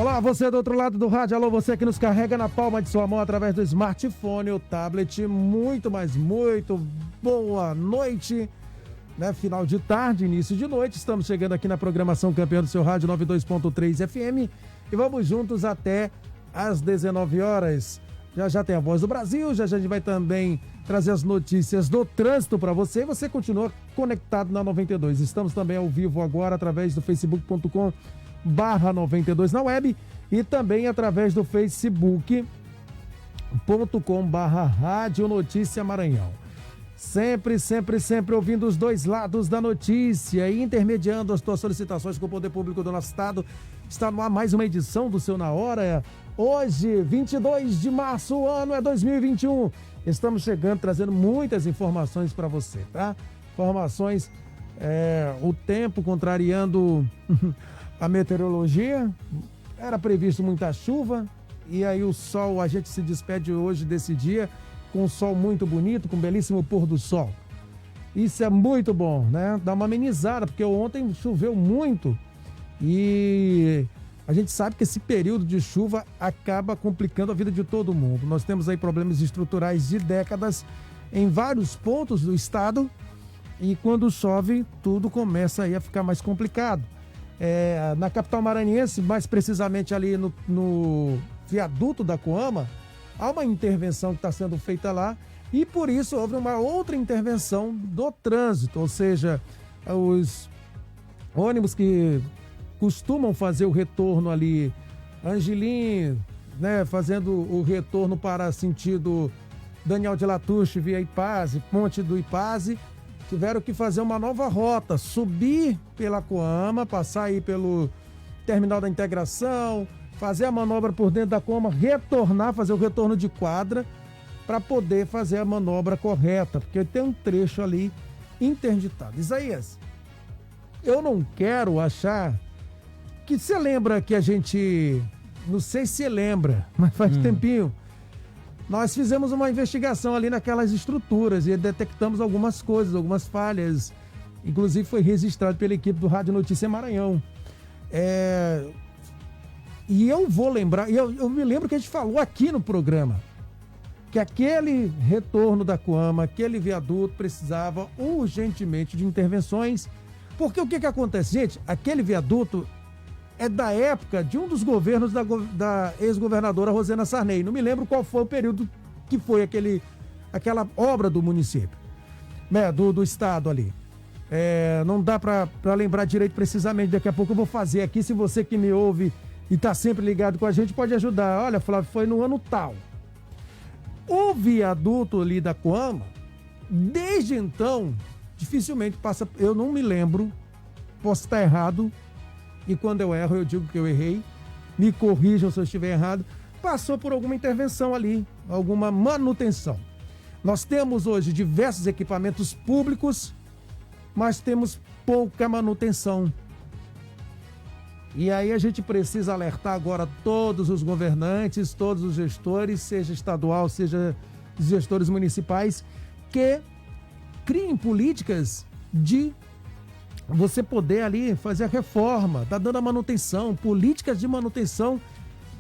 Olá, você do outro lado do rádio, alô, você que nos carrega na palma de sua mão através do smartphone ou tablet, muito boa noite, né? Final de tarde, início de noite, estamos chegando aqui na programação Campeão do seu rádio 92.3 FM e vamos juntos até às 19 horas. Já tem a Voz do Brasil, já a gente vai também trazer as notícias do trânsito para você. Você continua conectado na 92. Estamos também ao vivo agora através do facebook.com/92 na web e também através do facebook.com/Rádio Notícia Maranhão. Sempre ouvindo os dois lados da notícia e intermediando as tuas solicitações com o Poder Público do nosso estado. Está no ar mais uma edição do Seu Na Hora. Hoje, 22 de março, o ano é 2021. Estamos chegando, trazendo muitas informações para você, tá? Informações, o tempo contrariando a meteorologia. Era previsto muita chuva e aí o sol, a gente se despede hoje desse dia com um sol muito bonito, com um belíssimo pôr do sol. Isso é muito bom, né? Dá uma amenizada, porque ontem choveu muito e a gente sabe que esse período de chuva acaba complicando a vida de todo mundo. Nós temos aí problemas estruturais de décadas em vários pontos do estado e quando chove, tudo começa aí a ficar mais complicado. Na capital maranhense, mais precisamente ali no viaduto da Coama, há uma intervenção que está sendo feita lá e por isso houve uma outra intervenção do trânsito, ou seja, os ônibus que costumam fazer o retorno ali, Angelim, né, fazendo o retorno para sentido Daniel de Latouche via Ipase, Ponte do Ipase, tiveram que fazer uma nova rota, subir pela Coama, passar aí pelo Terminal da Integração, fazer a manobra por dentro da Coama, retornar, fazer o retorno de quadra para poder fazer a manobra correta, porque tem um trecho ali interditado. Isaías, eu não quero achar que você lembra que a gente, não sei se você lembra, mas faz tempinho, nós fizemos uma investigação ali naquelas estruturas e detectamos algumas coisas, algumas falhas, inclusive foi registrado pela equipe do Rádio Notícia Maranhão. E eu vou lembrar, eu me lembro que a gente falou aqui no programa, que aquele retorno da Coama, aquele viaduto precisava urgentemente de intervenções, porque o que acontece, gente? Aquele viaduto é da época de um dos governos da ex-governadora Rosena Sarney. Não me lembro qual foi o período que foi aquela obra do município, né, do estado ali. Não dá para lembrar direito precisamente, daqui a pouco eu vou fazer aqui, se você que me ouve e está sempre ligado com a gente, pode ajudar. Olha, Flávio, foi no ano tal. O viaduto ali da Coama, desde então, dificilmente passa, eu não me lembro, posso estar errado, e quando eu erro eu digo que eu errei, me corrijam se eu estiver errado, passou por alguma intervenção ali, alguma manutenção. Nós temos hoje diversos equipamentos públicos, mas temos pouca manutenção. E aí a gente precisa alertar agora todos os governantes, todos os gestores, seja estadual, seja gestores municipais, que criem políticas de você poder ali fazer a reforma, tá dando a manutenção, políticas de manutenção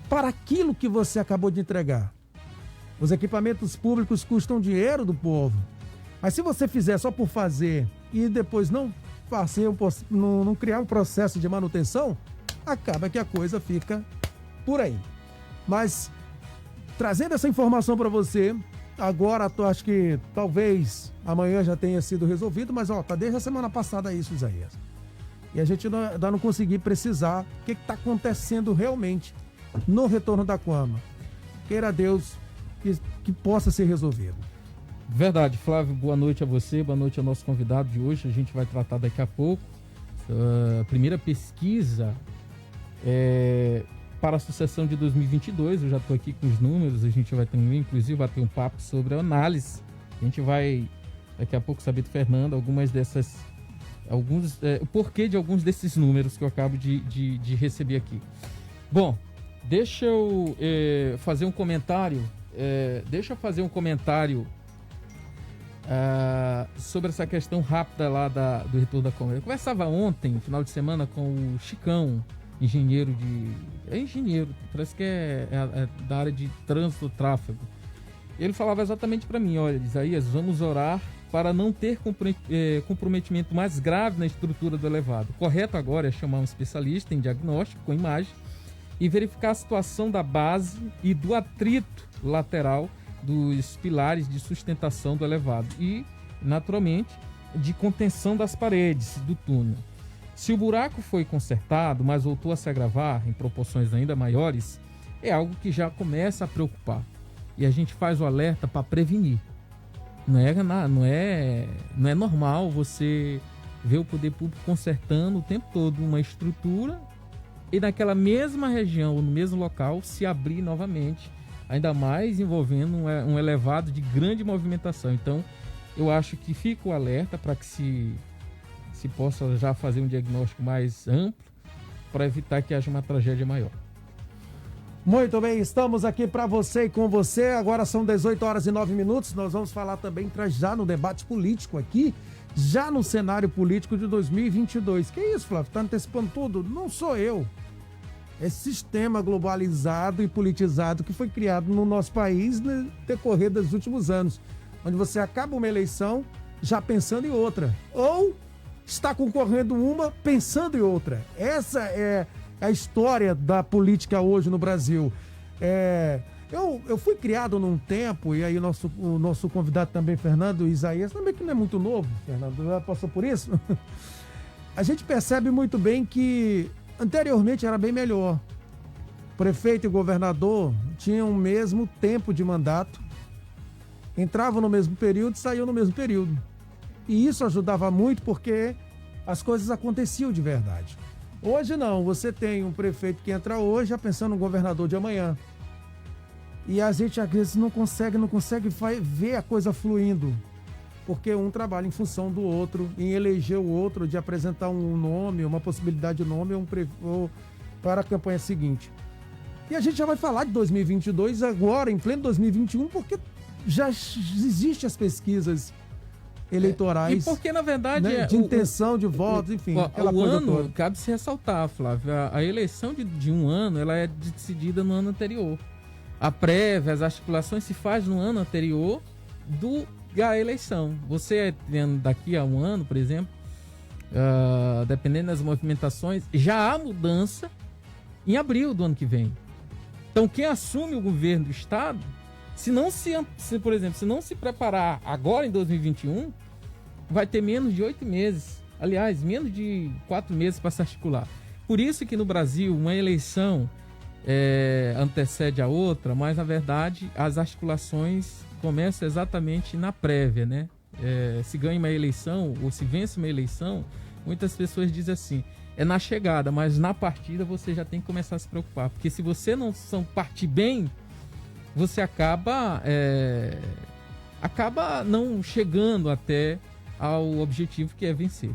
para aquilo que você acabou de entregar. Os equipamentos públicos custam dinheiro do povo, mas se você fizer só por fazer e depois não criar um processo de manutenção, acaba que a coisa fica por aí. Mas trazendo essa informação para você, agora acho que talvez amanhã já tenha sido resolvido, mas tá desde a semana passada isso, Isaías. E a gente ainda não conseguiu precisar o que está acontecendo realmente no retorno da Coama. Queira Deus que possa ser resolvido. Verdade, Flávio, boa noite a você, boa noite ao nosso convidado de hoje. A gente vai tratar daqui a pouco a primeira pesquisa para a sucessão de 2022. Eu já estou aqui com os números, a gente vai ter inclusive bater um papo sobre a análise. A gente vai daqui a pouco saber do Fernando o porquê de alguns desses números que eu acabo de receber aqui. Bom, deixa eu fazer um comentário. Sobre essa questão rápida lá do retorno da Coama. Eu conversava ontem, no final de semana, com o Chicão, engenheiro, parece que é da área de trânsito, tráfego. Ele falava exatamente para mim: olha, Isaías, vamos orar para não ter comprometimento mais grave na estrutura do elevado. O correto agora é chamar um especialista em diagnóstico com imagem e verificar a situação da base e do atrito lateral dos pilares de sustentação do elevado e, naturalmente, de contenção das paredes do túnel. Se o buraco foi consertado, mas voltou a se agravar em proporções ainda maiores, é algo que já começa a preocupar. E a gente faz o alerta para prevenir. Não é normal você ver o poder público consertando o tempo todo uma estrutura e naquela mesma região, ou no mesmo local, se abrir novamente, ainda mais envolvendo um elevado de grande movimentação. Então, eu acho que fica o alerta para que se possa já fazer um diagnóstico mais amplo para evitar que haja uma tragédia maior. Muito bem, estamos aqui para você e com você. Agora são 18h09. Nós vamos falar também, já no debate político aqui, já no cenário político de 2022. Que isso, Flávio? Tá antecipando tudo? Não sou eu. Esse sistema globalizado e politizado que foi criado no nosso país no decorrer dos últimos anos, onde você acaba uma eleição já pensando em outra, ou está concorrendo uma pensando em outra. Essa é a história da política hoje no Brasil. Eu fui criado num tempo, e aí o nosso convidado também, Fernando Isaías, também que não é muito novo, Fernando, já passou por isso? A gente percebe muito bem que anteriormente era bem melhor. Prefeito e governador tinham o mesmo tempo de mandato, entravam no mesmo período e saíam no mesmo período. E isso ajudava muito porque as coisas aconteciam de verdade. Hoje não, você tem um prefeito que entra hoje já pensando no governador de amanhã. E a gente às vezes não consegue ver a coisa fluindo, porque um trabalha em função do outro, em eleger o outro, de apresentar um nome, uma possibilidade de nome ou para a campanha seguinte. E a gente já vai falar de 2022 agora, em pleno 2021, porque já existem as pessoas eleitorais. E porque, na verdade, né, de intenção de votos, enfim. Aquela coisa ano, toda. Cabe se ressaltar, Flávio, a eleição de um ano, ela é decidida no ano anterior. A prévia, as articulações se faz no ano anterior da eleição. Você, daqui a um ano, por exemplo, dependendo das movimentações, já há mudança em abril do ano que vem. Então, quem assume o governo do Estado, por exemplo, se não se preparar agora em 2021, vai ter menos de 8 meses. Aliás, menos de 4 meses para se articular. Por isso que no Brasil, uma eleição antecede a outra, mas, na verdade, as articulações começam exatamente na prévia, né? Se ganha uma eleição ou se vence uma eleição, muitas pessoas dizem assim, é na chegada, mas na partida você já tem que começar a se preocupar. Porque se você não partir bem, você acaba não chegando até ao objetivo, que é vencer.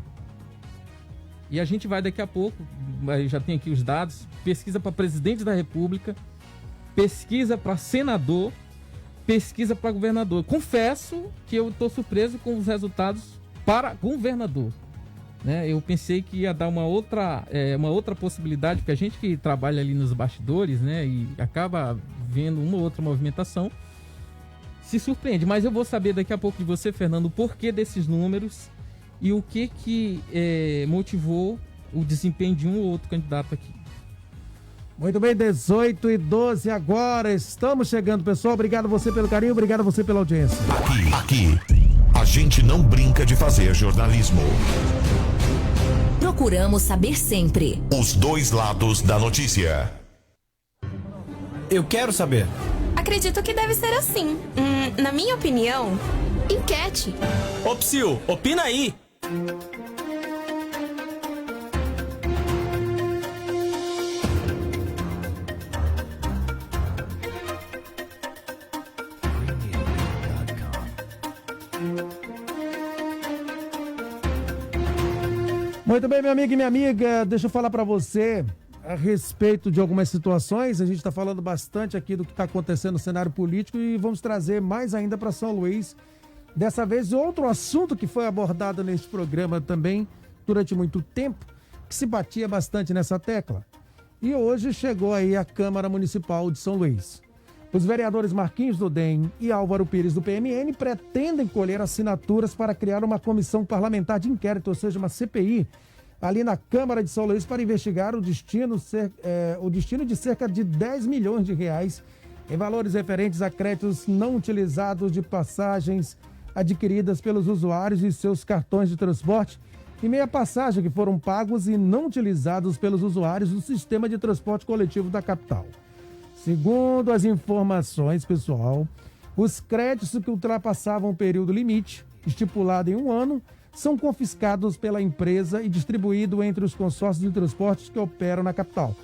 E a gente vai daqui a pouco, já tem aqui os dados, pesquisa para presidente da República, pesquisa para senador, pesquisa para governador. Confesso que eu estou surpreso com os resultados para governador. Né? Eu pensei que ia dar uma outra possibilidade, porque a gente que trabalha ali nos bastidores, né, e acaba vendo uma ou outra movimentação, se surpreende. Mas eu vou saber daqui a pouco de você, Fernando, o porquê desses números e o que motivou o desempenho de um ou outro candidato aqui. Muito bem, 18h12 agora, estamos chegando, pessoal. Obrigado você pelo carinho, obrigado você pela audiência. Aqui, a gente não brinca de fazer jornalismo. Procuramos saber sempre Os dois lados da notícia. Eu quero saber. Acredito que deve ser assim. Na minha opinião, enquete. Ô, Psyu, opina aí. Muito bem, meu amigo e minha amiga, deixa eu falar para você a respeito de algumas situações. A gente está falando bastante aqui do que está acontecendo no cenário político e vamos trazer mais ainda para São Luís. Dessa vez, outro assunto que foi abordado neste programa também durante muito tempo, que se batia bastante nessa tecla. e hoje chegou aí à Câmara Municipal de São Luís. Os vereadores Marquinhos do DEM e Álvaro Pires do PMN pretendem colher assinaturas para criar uma comissão parlamentar de inquérito, ou seja, uma CPI, ali na Câmara de São Luís para investigar o destino de cerca de 10 milhões de reais em valores referentes a créditos não utilizados de passagens adquiridas pelos usuários e seus cartões de transporte e meia passagem que foram pagos e não utilizados pelos usuários do sistema de transporte coletivo da capital. Segundo as informações, pessoal, os créditos que ultrapassavam o período limite, estipulado em 1 ano, são confiscados pela empresa e distribuídos entre os consórcios de transportes que operam na capital.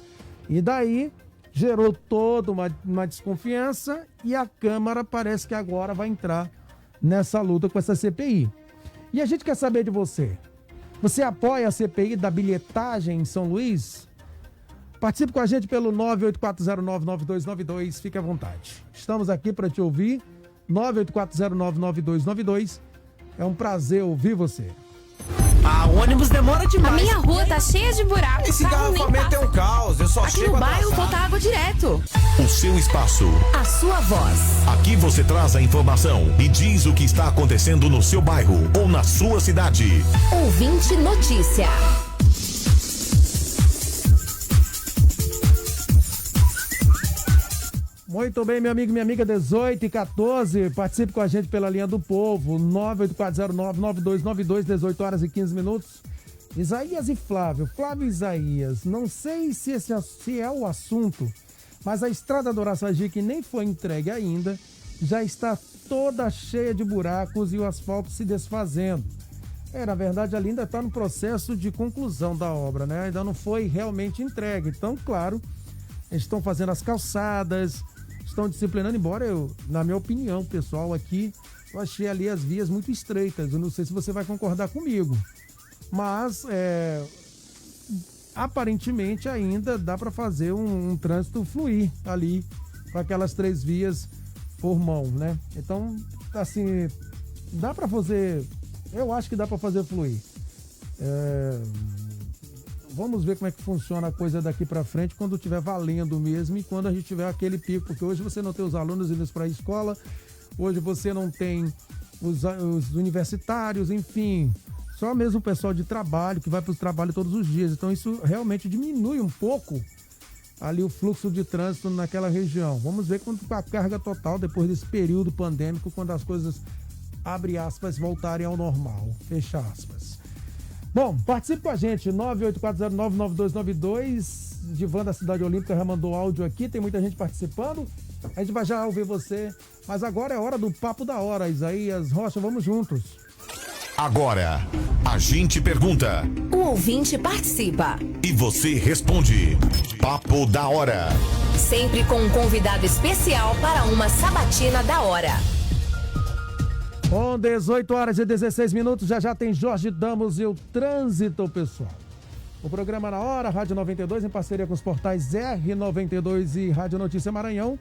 E daí gerou toda uma desconfiança e a Câmara parece que agora vai entrar nessa luta com essa CPI. E a gente quer saber de você. Você apoia a CPI da bilhetagem em São Luís? Participe com a gente pelo 984099292, fique à vontade. Estamos aqui para te ouvir, 984099292. É um prazer ouvir você. O ônibus demora demais. A minha rua tá cheia de buracos. Esse engarrafamento é um caos, eu só Aqui chego no bairro atrasado. falta água direto. O seu espaço. A sua voz. Aqui você traz a informação e diz o que está acontecendo no seu bairro ou na sua cidade. Ouvinte Notícia. Muito bem, meu amigo e minha amiga, 18h14, participe com a gente pela linha do povo, 984099292, 18 horas e 15 minutos. Isaías e Flávio. Flávio e Isaías, não sei se é o assunto, mas a estrada do Araçagi, que nem foi entregue ainda, já está toda cheia de buracos e o asfalto se desfazendo. Na verdade, ali ainda está no processo de conclusão da obra, né? Ainda não foi realmente entregue. Então, claro, eles estão fazendo as calçadas, estão disciplinando, embora na minha opinião, pessoal, aqui, eu achei ali as vias muito estreitas. Eu não sei se você vai concordar comigo. Mas, aparentemente, ainda dá para fazer um trânsito fluir ali, com aquelas 3 vias por mão, né? Então, assim, dá para fazer... Eu acho que dá para fazer fluir. Vamos ver como é que funciona a coisa daqui para frente quando estiver valendo mesmo e quando a gente tiver aquele pico, porque hoje você não tem os alunos indo para a escola, hoje você não tem os universitários, enfim, só mesmo o pessoal de trabalho que vai para o trabalho todos os dias. Então isso realmente diminui um pouco ali o fluxo de trânsito naquela região. Vamos ver quando com a carga total depois desse período pandêmico, quando as coisas, abre aspas, voltarem ao normal, fecha aspas. Bom, participe com a gente, 984099292, Divan da Cidade Olímpica já mandou áudio aqui, tem muita gente participando, a gente vai já ouvir você, mas agora é hora do Papo da Hora. Isaías Rocha, vamos juntos. Agora, a gente pergunta. O ouvinte participa. E você responde. Papo da Hora. Sempre com um convidado especial para uma sabatina da hora. Com 18 horas e 16 minutos, já tem Jorge Damos e o Trânsito, pessoal. O programa Na Hora, Rádio 92, em parceria com os portais R92 e Rádio Notícia Maranhão,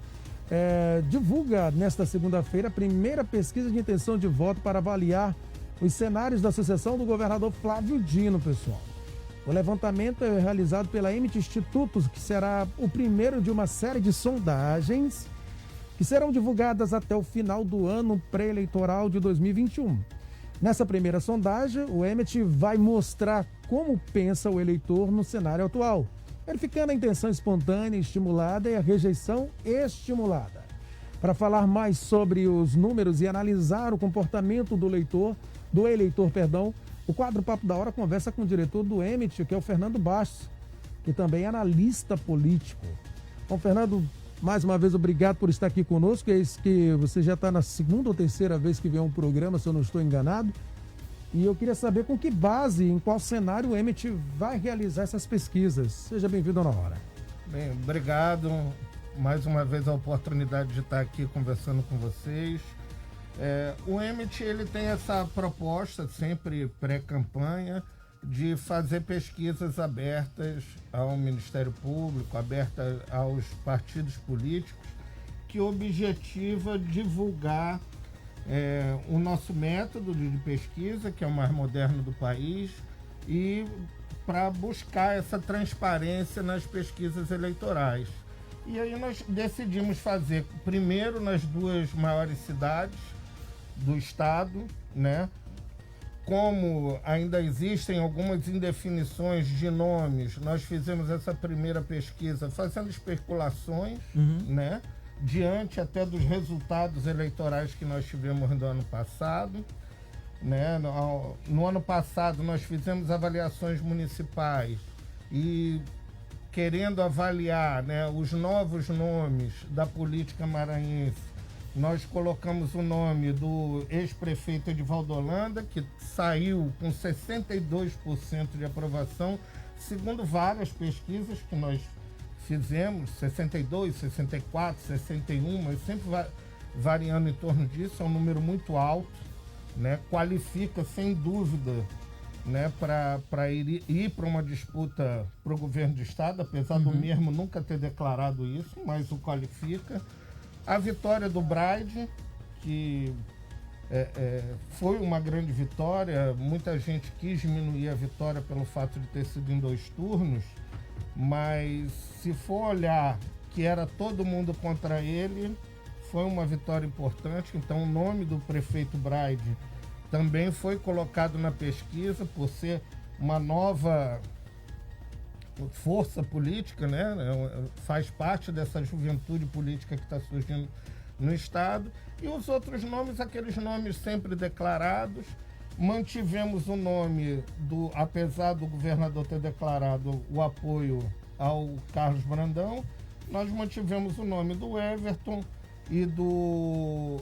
divulga nesta segunda-feira a primeira pesquisa de intenção de voto para avaliar os cenários da sucessão do governador Flávio Dino, pessoal. O levantamento é realizado pela Emmett Institutos, que será o primeiro de uma série de sondagens que serão divulgadas até o final do ano pré-eleitoral de 2021. Nessa primeira sondagem, o Emmett vai mostrar como pensa o eleitor no cenário atual, verificando a intenção espontânea estimulada e a rejeição estimulada. Para falar mais sobre os números e analisar o comportamento do eleitor, o quadro Papo da Hora conversa com o diretor do Emmett, que é o Fernando Bastos, que também é analista político. Bom, Fernando, mais uma vez, obrigado por estar aqui conosco. É isso que você já está na segunda ou terceira vez que vem um programa, se eu não estou enganado. E eu queria saber com que base, em qual cenário o Emmett vai realizar essas pesquisas. Seja bem-vindo na hora. Bem, obrigado. Mais uma vez a oportunidade de estar aqui conversando com vocês. O Emmett, ele tem essa proposta, sempre pré-campanha, de fazer pesquisas abertas ao Ministério Público, abertas aos partidos políticos, que objetiva divulgar o nosso método de pesquisa, que é o mais moderno do país, e para buscar essa transparência nas pesquisas eleitorais. E aí nós decidimos fazer primeiro nas 2 maiores cidades do estado, né? Como ainda existem algumas indefinições de nomes, nós fizemos essa primeira pesquisa fazendo especulações, né? Diante até dos resultados eleitorais que nós tivemos no ano passado. Né? No ano passado nós fizemos avaliações municipais e querendo avaliar, né, os novos nomes da política maranhense. Nós colocamos o nome do ex-prefeito Edivaldo Holanda, que saiu com 62% de aprovação, segundo várias pesquisas que nós fizemos, 62, 64, 61, mas sempre variando em torno disso, é um número muito alto, né? Qualifica sem dúvida, né, para ir para uma disputa para o governo do estado, apesar do mesmo nunca ter declarado isso, mas o qualifica. A vitória do Braide, que foi uma grande vitória, muita gente quis diminuir a vitória pelo fato de ter sido em 2 turnos, mas se for olhar que era todo mundo contra ele, foi uma vitória importante. Então o nome do prefeito Braide também foi colocado na pesquisa por ser uma nova força política, né? Faz parte dessa juventude política que está surgindo no estado. E os outros nomes, aqueles nomes sempre declarados. Mantivemos o nome apesar do governador ter declarado o apoio ao Carlos Brandão, nós mantivemos o nome do Everton e do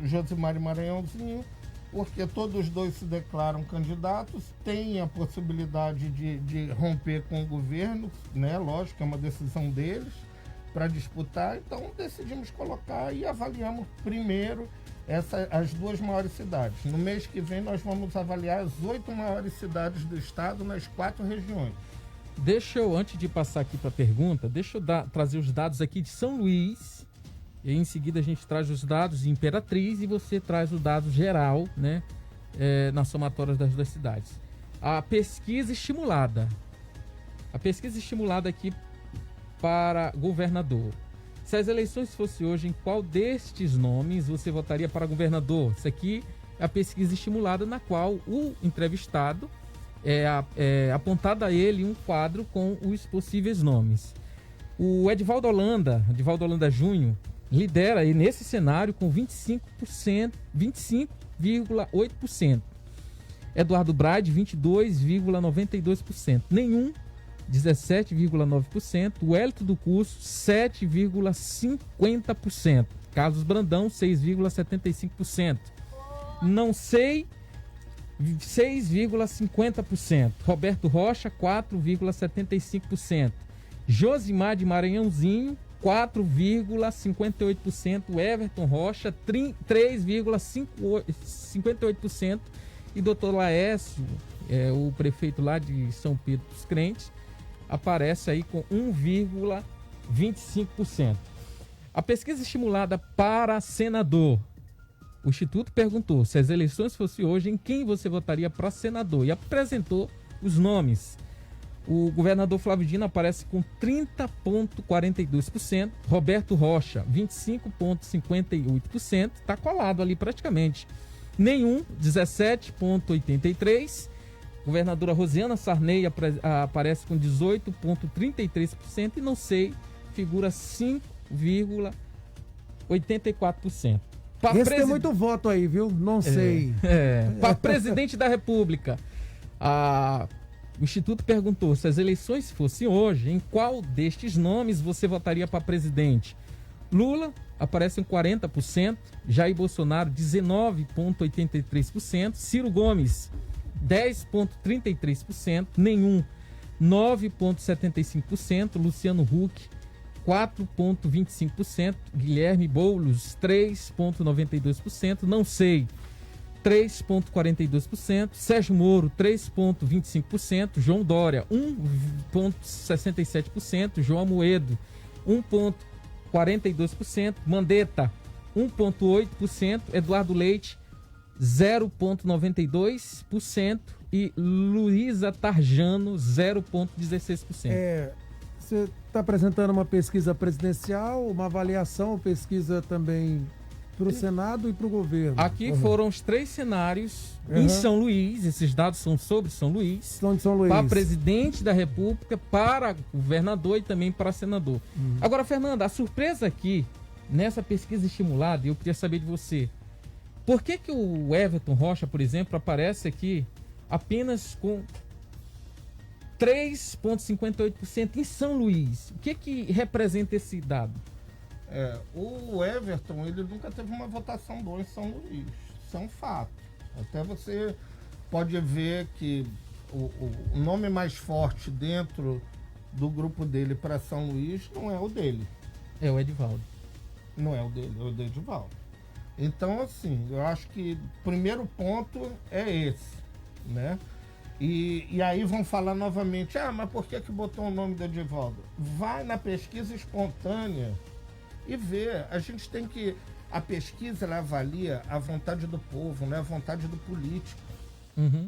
Josimar Maranhãozinho, porque todos os dois se declaram candidatos, têm a possibilidade de romper com o governo, né? Lógico, é uma decisão deles para disputar, então decidimos colocar e avaliamos primeiro as 2 maiores cidades. No mês que vem nós vamos avaliar as 8 maiores cidades do estado nas 4 regiões. Deixa eu, antes de passar aqui para a pergunta, deixa eu trazer os dados aqui de São Luís. E em seguida a gente traz os dados de Imperatriz e você traz o dado geral, né, nas somatórias das 2 cidades. A pesquisa estimulada aqui para governador. Se as eleições fossem hoje, em qual destes nomes você votaria para governador? Isso aqui é a pesquisa estimulada, na qual o entrevistado é apontado a ele um quadro com os possíveis nomes. O Edivaldo Holanda Júnior, lidera aí nesse cenário com 25,8%. Eduardo Braide, 22,92%. Nenhum, 17,9%. O Hélito do Curso, 7,50%. Carlos Brandão, 6,75%. Não sei, 6,50%. Roberto Rocha, 4,75%. Josimar de Maranhãozinho, 4,58%, Everton Rocha, 3,58%, e Dr. Laércio, o prefeito lá de São Pedro dos Crentes, aparece aí com 1,25%. A pesquisa estimulada para senador. O Instituto perguntou se as eleições fossem hoje, em quem você votaria para senador, e apresentou os nomes. O governador Flávio Dino aparece com 30,42%, Roberto Rocha, 25,58%, está colado ali praticamente. Nenhum, 17,83%, governadora Rosiana Sarney aparece com 18,33% e não sei, figura 5,84%. Esse tem muito voto aí, viu? Não sei. Para presidente da República, o Instituto perguntou se as eleições fossem hoje, em qual destes nomes você votaria para presidente? Lula aparece com 40%, Jair Bolsonaro 19,83%, Ciro Gomes 10,33%, nenhum 9,75%, Luciano Huck 4,25%, Guilherme Boulos 3,92%, não sei 3,42%, Sérgio Moro 3,25%, João Dória 1,67%, João Amoedo 1,42%, Mandetta 1,8%, Eduardo Leite 0,92% e Luísa Tarjano, 0,16%. Você está apresentando uma pesquisa presidencial, uma avaliação, pesquisa também para o Senado e para o governo. Aqui foram os 3 cenários em São Luís, esses dados são sobre São Luís. São de São Luís. Para presidente da República, para governador e também para senador. Agora, Fernanda, a surpresa aqui, nessa pesquisa estimulada, eu queria saber de você, por que o Everton Rocha, por exemplo, aparece aqui apenas com 3,58% em São Luís? O que representa esse dado? O Everton, ele nunca teve uma votação boa em São Luís. Isso é um fato. Até você pode ver que o nome mais forte dentro do grupo dele para São Luís não é o dele. É o Edivaldo. Não é o dele, é o de Edivaldo. Então, assim, eu acho que o primeiro ponto é esse, né? E aí vão falar novamente, mas por que botou o nome do Edivaldo? Vai na pesquisa espontânea e vê. A gente tem que... A pesquisa, ela avalia a vontade do povo, não é a vontade do político.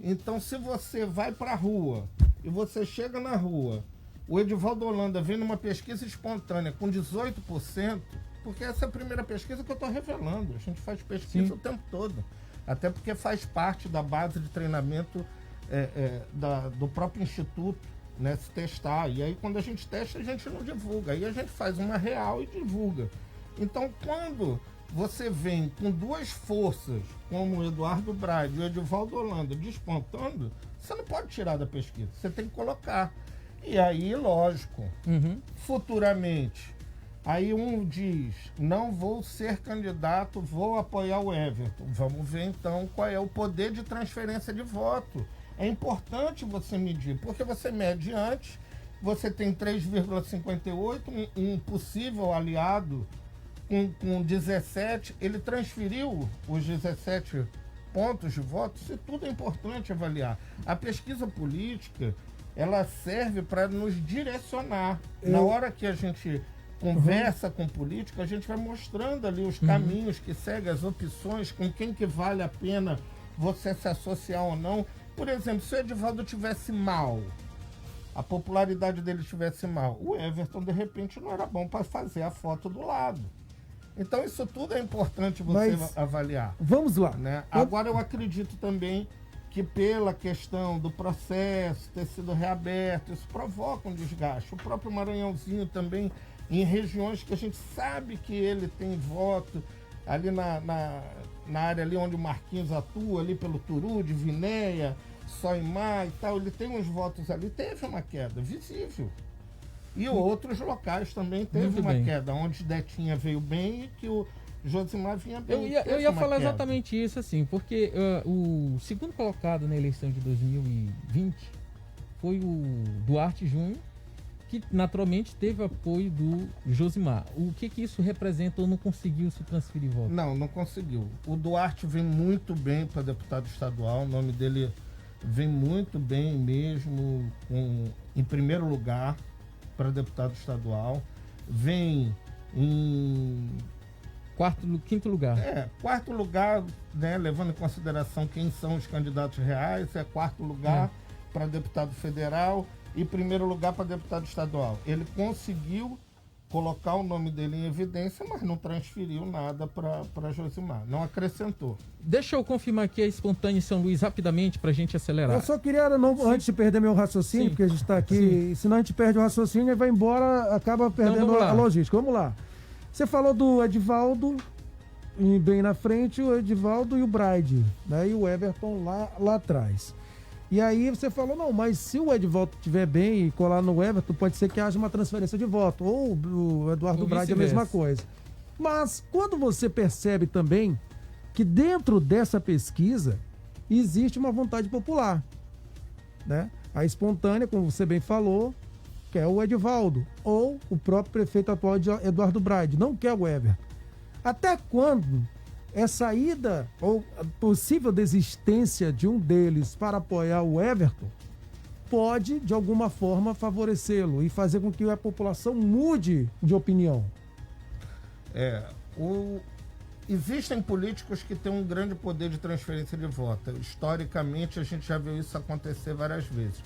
Então, se você vai para a rua e você chega na rua, o Edivaldo Holanda vem numa pesquisa espontânea com 18%, porque essa é a primeira pesquisa que eu estou revelando. A gente faz pesquisa o tempo todo. Até porque faz parte da base de treinamento do próprio instituto, né, se testar. E aí, quando a gente testa, a gente não divulga. Aí a gente faz uma real e divulga. Então, quando você vem com 2 forças, como o Eduardo Braide e o Edivaldo Holanda, despontando, você não pode tirar da pesquisa. Você tem que colocar. E aí, lógico, futuramente, aí um diz, não vou ser candidato, vou apoiar o Everton. Vamos ver, então, qual é o poder de transferência de voto. É importante você medir, porque você mede antes, você tem 3,58, um possível aliado com 17, ele transferiu os 17 pontos de voto, isso tudo é importante avaliar. A pesquisa política, ela serve para nos direcionar. Na hora que a gente conversa com político, a gente vai mostrando ali os caminhos que segue, as opções, com quem que vale a pena você se associar ou não. Por exemplo, se o Edivaldo tivesse mal, a popularidade dele tivesse mal, o Everton, de repente, não era bom para fazer a foto do lado. Então, isso tudo é importante você avaliar. Vamos lá. Né? Agora, eu acredito também que pela questão do processo ter sido reaberto, isso provoca um desgaste. O próprio Maranhãozinho também, em regiões que a gente sabe que ele tem voto, ali na área ali onde o Marquinhos atua, ali pelo Turu, de Vinéia, Soimar e tal, ele tem uns votos ali, teve uma queda visível. E outros locais também teve uma queda, onde Detinha veio bem e que o Josimar vinha bem. Eu ia falar exatamente isso, assim, porque o segundo colocado na eleição de 2020 foi o Duarte Júnior, que naturalmente teve apoio do Josimar. O que isso representa ou não conseguiu se transferir voto? Não conseguiu. O Duarte vem muito bem para deputado estadual, o nome dele vem muito bem mesmo, em primeiro lugar para deputado estadual. Vem em... quinto lugar. Quarto lugar, né, levando em consideração quem são os candidatos reais, quarto lugar para deputado federal e primeiro lugar para deputado estadual. Ele conseguiu colocar o nome dele em evidência, mas não transferiu nada para Josimar, não acrescentou. Deixa eu confirmar aqui a espontânea em São Luís rapidamente para a gente acelerar. Eu só queria, antes de perder meu raciocínio, porque a gente está aqui, senão a gente perde o raciocínio e vai embora, acaba perdendo a logística. Vamos lá. Você falou do Edivaldo, e bem na frente, o Edivaldo e o Braide, né? E o Everton lá atrás. E aí você falou, não, mas se o Edivaldo estiver bem e colar no Everton, pode ser que haja uma transferência de voto. Ou o Eduardo Braide é a mesma coisa. Mas quando você percebe também que dentro dessa pesquisa existe uma vontade popular, né? A espontânea, como você bem falou, quer o Edivaldo. Ou o próprio prefeito atual de Eduardo Braide, não quer o Everton. Até quando essa ida ou a possível desistência de um deles para apoiar o Everton pode, de alguma forma, favorecê-lo e fazer com que a população mude de opinião? existem políticos que têm um grande poder de transferência de voto. Historicamente, a gente já viu isso acontecer várias vezes.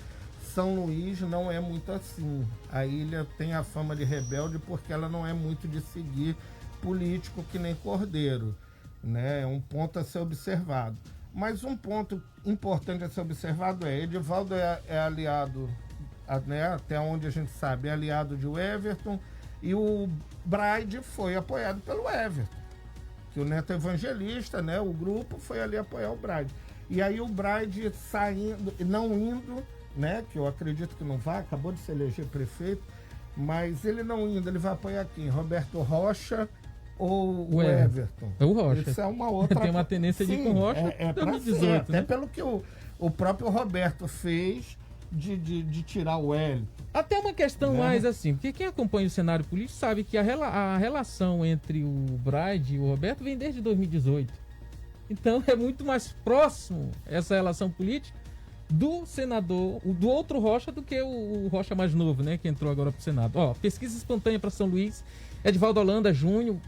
São Luís não é muito assim. A ilha tem a fama de rebelde porque ela não é muito de seguir político que nem Cordeiro, né? É um ponto a ser observado. Mas um ponto importante a ser observado Edivaldo é aliado, né, até onde a gente sabe, é aliado de Everton, e o Braide foi apoiado pelo Everton, que o Neto é evangelista, né? O grupo foi ali apoiar o Braide. E aí o Braide saindo, não indo, né? Que eu acredito que não vai, acabou de se eleger prefeito, mas ele não indo, ele vai apoiar quem? Roberto Rocha ou o Everton? É o Rocha. Isso é uma outra... Tem uma tendência de ir com o Rocha é 2018, né? Até pelo que o próprio Roberto fez de tirar o Hélio. Até uma questão mais assim, porque quem acompanha o cenário político sabe que a relação entre o Braide e o Roberto vem desde 2018. Então é muito mais próximo essa relação política do senador, do outro Rocha, do que o Rocha mais novo, né, que entrou agora para o Senado. Ó, pesquisa espontânea para São Luís, Edivaldo Holanda, junho,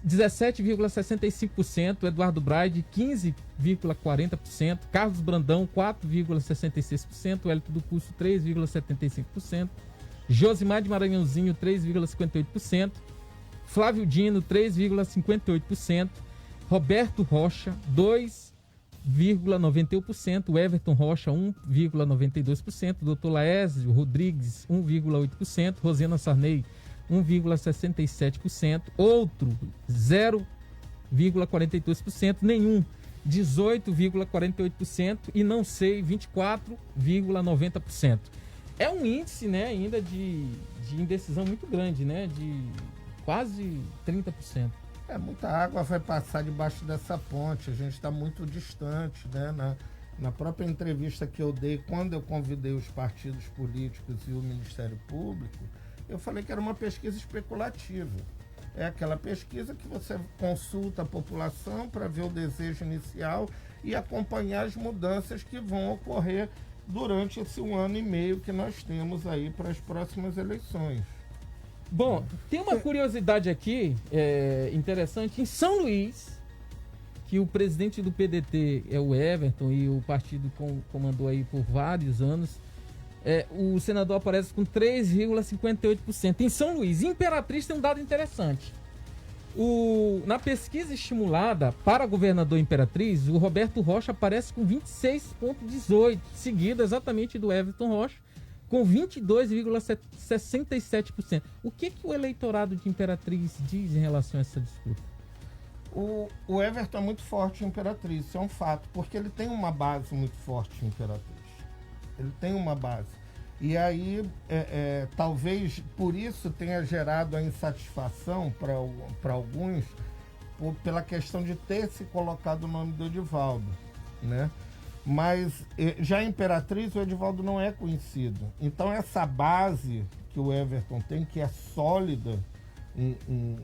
17,65%, Eduardo Braide, 15,40%, Carlos Brandão, 4,66%, Hélito do Curso, 3,75%, Josimar de Maranhãozinho, 3,58%, Flávio Dino, 3,58%, Roberto Rocha, 2,91%, Everton Rocha, 1,92%, Dr. Laésio Rodrigues, 1,8%, Rosena Sarney, 1,67%, outro 0,42%, nenhum 18,48% e não sei 24,90%. É um índice, né, ainda de indecisão muito grande, né, de quase 30%. Muita água vai passar debaixo dessa ponte, a gente está muito distante, né? Na própria entrevista que eu dei, quando eu convidei os partidos políticos e o Ministério Público, eu falei que era uma pesquisa especulativa. É aquela pesquisa que você consulta a população para ver o desejo inicial e acompanhar as mudanças que vão ocorrer durante esse 1 ano e meio que nós temos aí para as próximas eleições. Bom, tem uma curiosidade aqui, interessante. Em São Luís, que o presidente do PDT é o Everton e o partido comandou aí por vários anos, o senador aparece com 3,58%. Em São Luís, Imperatriz tem um dado interessante. Na pesquisa estimulada para governador Imperatriz, o Roberto Rocha aparece com 26,18%, seguido exatamente do Everton Rocha, com 22,67%. O que o eleitorado de Imperatriz diz em relação a essa disputa? O Everton é muito forte em Imperatriz, isso é um fato, porque ele tem uma base muito forte em Imperatriz. Ele tem uma base. E aí, talvez por isso tenha gerado a insatisfação para alguns, pela questão de ter se colocado o nome do Edivaldo, né? Mas já em Imperatriz o Edivaldo não é conhecido. Então essa base que o Everton tem, que é sólida em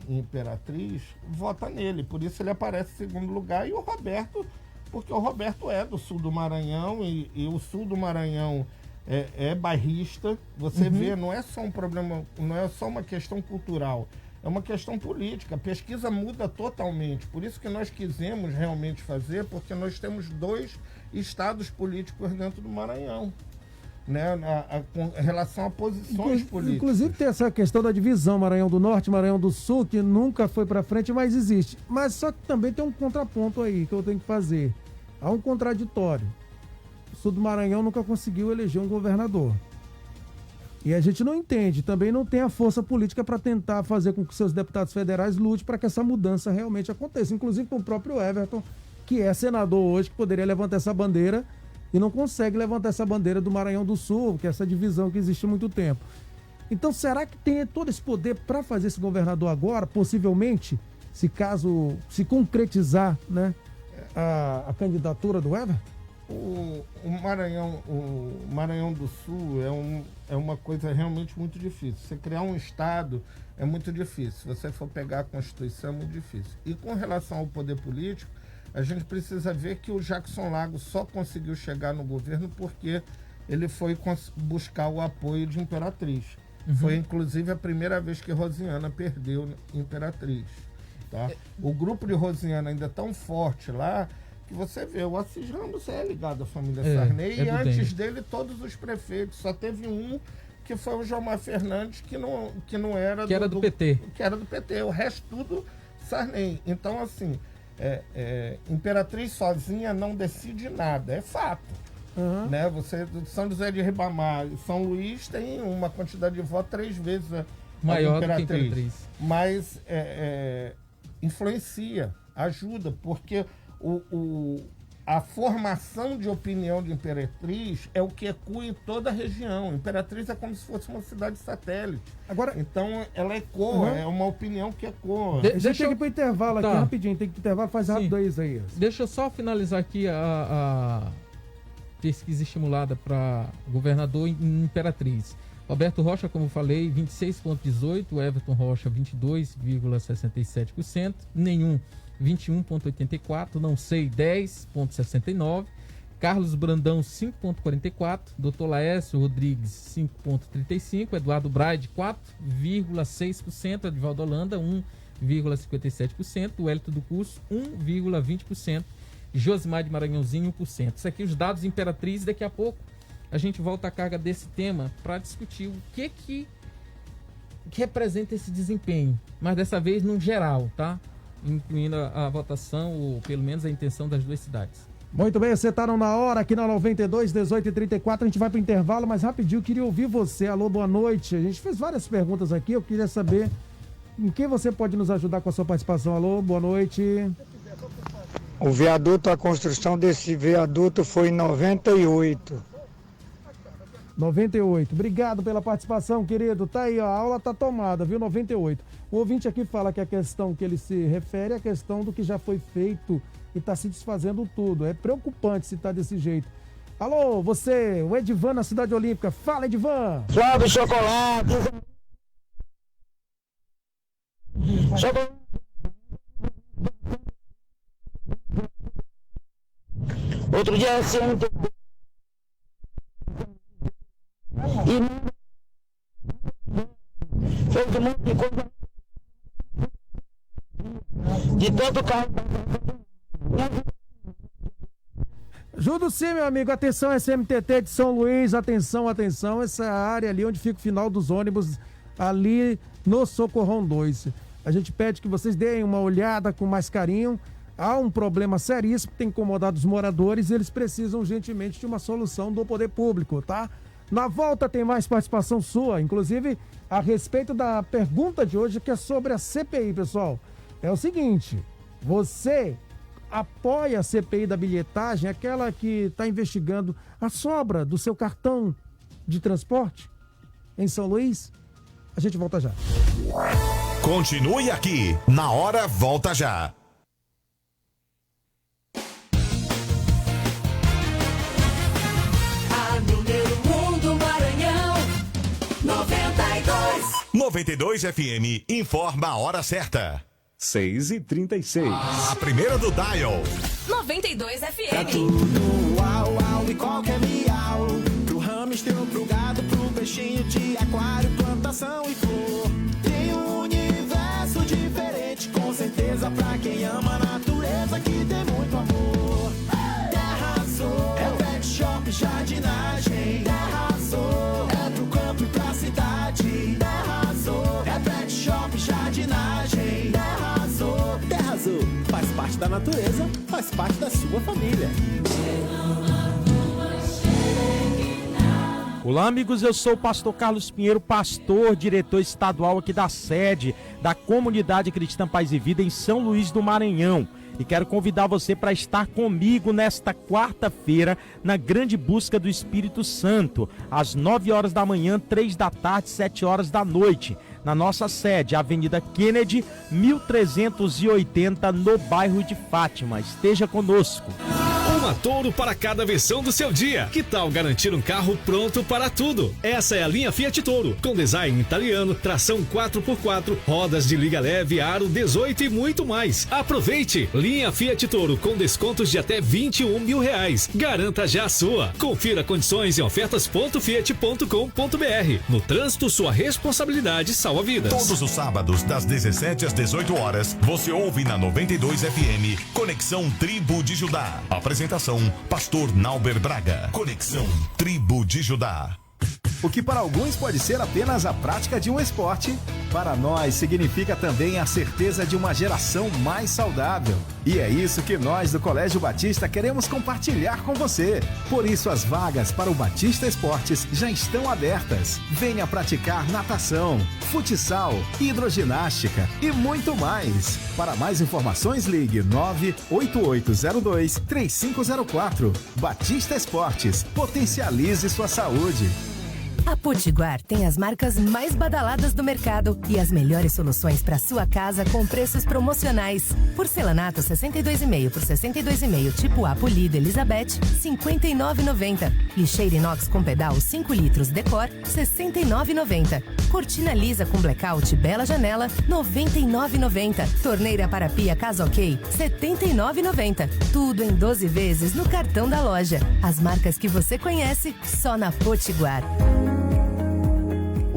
Imperatriz, vota nele. Por isso ele aparece em segundo lugar. E o Roberto, porque o Roberto é do sul do Maranhão e o sul do Maranhão é bairrista. Você vê, não é só um problema, não é só uma questão cultural, é uma questão política. A pesquisa muda totalmente. Por isso que nós quisemos realmente fazer, porque nós temos 2 estados políticos dentro do Maranhão, né? Com relação a posições políticas. Inclusive tem essa questão da divisão Maranhão do Norte, Maranhão do Sul, que nunca foi para frente, mas existe. Mas só que também tem um contraponto aí que eu tenho que fazer. Há um contraditório. O sul do Maranhão nunca conseguiu eleger um governador. E a gente não entende, também não tem a força política para tentar fazer com que seus deputados federais lutem para que essa mudança realmente aconteça. Inclusive com o próprio Everton, que é senador hoje, que poderia levantar essa bandeira e não consegue levantar essa bandeira do Maranhão do Sul, que é essa divisão que existe há muito tempo. Então, será que tem todo esse poder para fazer esse governador agora, possivelmente, se concretizar, né, a candidatura do Everton? O Maranhão do Sul é uma coisa realmente muito difícil. Você criar um estado é muito difícil. Se você for pegar a Constituição, é muito difícil. E com relação ao poder político, a gente precisa ver que o Jackson Lago só conseguiu chegar no governo porque ele foi buscar o apoio de Imperatriz. Foi, inclusive, a primeira vez que Rosiana perdeu Imperatriz. tá? O grupo de Rosiana ainda é tão forte lá que você vê, o Assis Ramos é ligado à família Sarney e antes dele todos os prefeitos, só teve um que foi o Jomar Fernandes que não era do PT. Que era do PT, o resto tudo Sarney. Então, assim, Imperatriz sozinha não decide nada, é fato. Né? Você, São José de Ribamar e São Luís tem uma quantidade de votos 3 vezes maior do que Imperatriz. Mas influencia, ajuda, porque a formação de opinião de Imperatriz é o que ecoa em toda a região. Imperatriz é como se fosse uma cidade satélite. Agora, então, ela ecoa, é uma opinião que ecoa. Deixa eu ir pro intervalo aqui, rapidinho. Tem que ir pro intervalo, faz rápido aí. Deixa eu só finalizar aqui a pesquisa estimulada para governador em Imperatriz. Roberto Rocha, como eu falei, 26,18%, Everton Rocha, 22,67%, nenhum, 21,84%, não sei, 10,69%, Carlos Brandão, 5,44%, Dr. Laércio Rodrigues, 5,35%, Eduardo Braide, 4,6%, Edivaldo Holanda, 1,57%, Wellington do Curso, 1,20%, Josimar de Maranhãozinho, 1%. Isso aqui os dados Imperatriz, daqui a pouco a gente volta à carga desse tema para discutir o que representa esse desempenho, mas dessa vez no geral, tá? Incluindo a votação, ou pelo menos a intenção das duas cidades. Muito bem, acertaram na hora aqui na 92, 18h34, a gente vai para o intervalo, mas rapidinho, eu queria ouvir você. Alô, boa noite. A gente fez várias perguntas aqui, eu queria saber em que você pode nos ajudar com a sua participação. Alô, boa noite. O viaduto, a construção desse viaduto foi em 98. 98. Obrigado pela participação, querido. Tá aí, ó, a aula tá tomada, viu? 98. O ouvinte aqui fala que a questão que ele se refere é a questão do que já foi feito e tá se desfazendo tudo. É preocupante se tá desse jeito. Alô, você, o Edivan na Cidade Olímpica. Fala, Edivan! Flávio Chocolate! Chocolate! Outro dia assim, e fez um monte de coisa de tanto carro. Juro sim, meu amigo. Atenção, SMTT de São Luís. Atenção, atenção. Essa é a área ali onde fica o final dos ônibus, ali no Socorrão 2. A gente pede que vocês deem uma olhada com mais carinho. Há um problema seríssimo que tem incomodado os moradores e eles precisam urgentemente de uma solução do poder público, tá? Na volta tem mais participação sua, inclusive a respeito da pergunta de hoje, que é sobre a CPI, pessoal. É o seguinte, você apoia a CPI da bilhetagem, aquela que está investigando a sobra do seu cartão de transporte em São Luís? A gente volta já. Continue aqui, Na Hora Volta Já. A número 1 do Maranhão, 92. 92 FM informa a hora certa. 6h36. A primeira do dial. 92 FM. Pra tudo, uau, uau e qualquer miau. Pro hamster, pro gado, pro peixinho de aquário, plantação e flor. Tem um universo diferente, com certeza pra quem ama a natureza, que tem muito amor. Terra Azul é pet shop, jardinagem. Terra Azul é pro campo e pra cidade. Terra Azul é pet shop, jardinagem. Terra Azul faz parte da natureza, faz parte da sua família. Olá, amigos, eu sou o pastor Carlos Pinheiro, pastor, diretor estadual aqui da sede da Comunidade Cristã Paz e Vida em São Luís do Maranhão. E quero convidar você para estar comigo nesta quarta-feira na grande busca do Espírito Santo, às 9 horas da manhã, 3 da tarde, 7 horas da noite, na nossa sede, Avenida Kennedy, 1380, no bairro de Fátima. Esteja conosco. Uma Toro para cada versão do seu dia. Que tal garantir um carro pronto para tudo? Essa é a linha Fiat Toro, com design italiano, tração 4x4, rodas de liga leve, aro 18 e muito mais. Aproveite! Linha Fiat Toro com descontos de até R$21 mil. Garanta já a sua. Confira condições em ofertas.fiat.com.br. No trânsito, sua responsabilidade salva vidas. Todos os sábados, das 17 às 18 horas, você ouve na 92 FM Conexão Tribo de Judá. Apresentação, Pastor Nauber Braga. Conexão Tribo de Judá. O que para alguns pode ser apenas a prática de um esporte, para nós significa também a certeza de uma geração mais saudável. E é isso que nós do Colégio Batista queremos compartilhar com você. Por isso as vagas para o Batista Esportes já estão abertas. Venha praticar natação, futsal, hidroginástica e muito mais. Para mais informações ligue 98802-3504. Batista Esportes, potencialize sua saúde. A Potiguar tem as marcas mais badaladas do mercado e as melhores soluções para sua casa com preços promocionais. Porcelanato 62,5 por 62,5 tipo A polido Elizabeth, R$ 59,90. Lixeira inox com pedal 5 litros Decor, R$ 69,90. Cortina lisa com blackout Bela Janela, R$ 99,90. Torneira para pia Casa OK, R$ 79,90. Tudo em 12 vezes no cartão da loja. As marcas que você conhece só na Potiguar.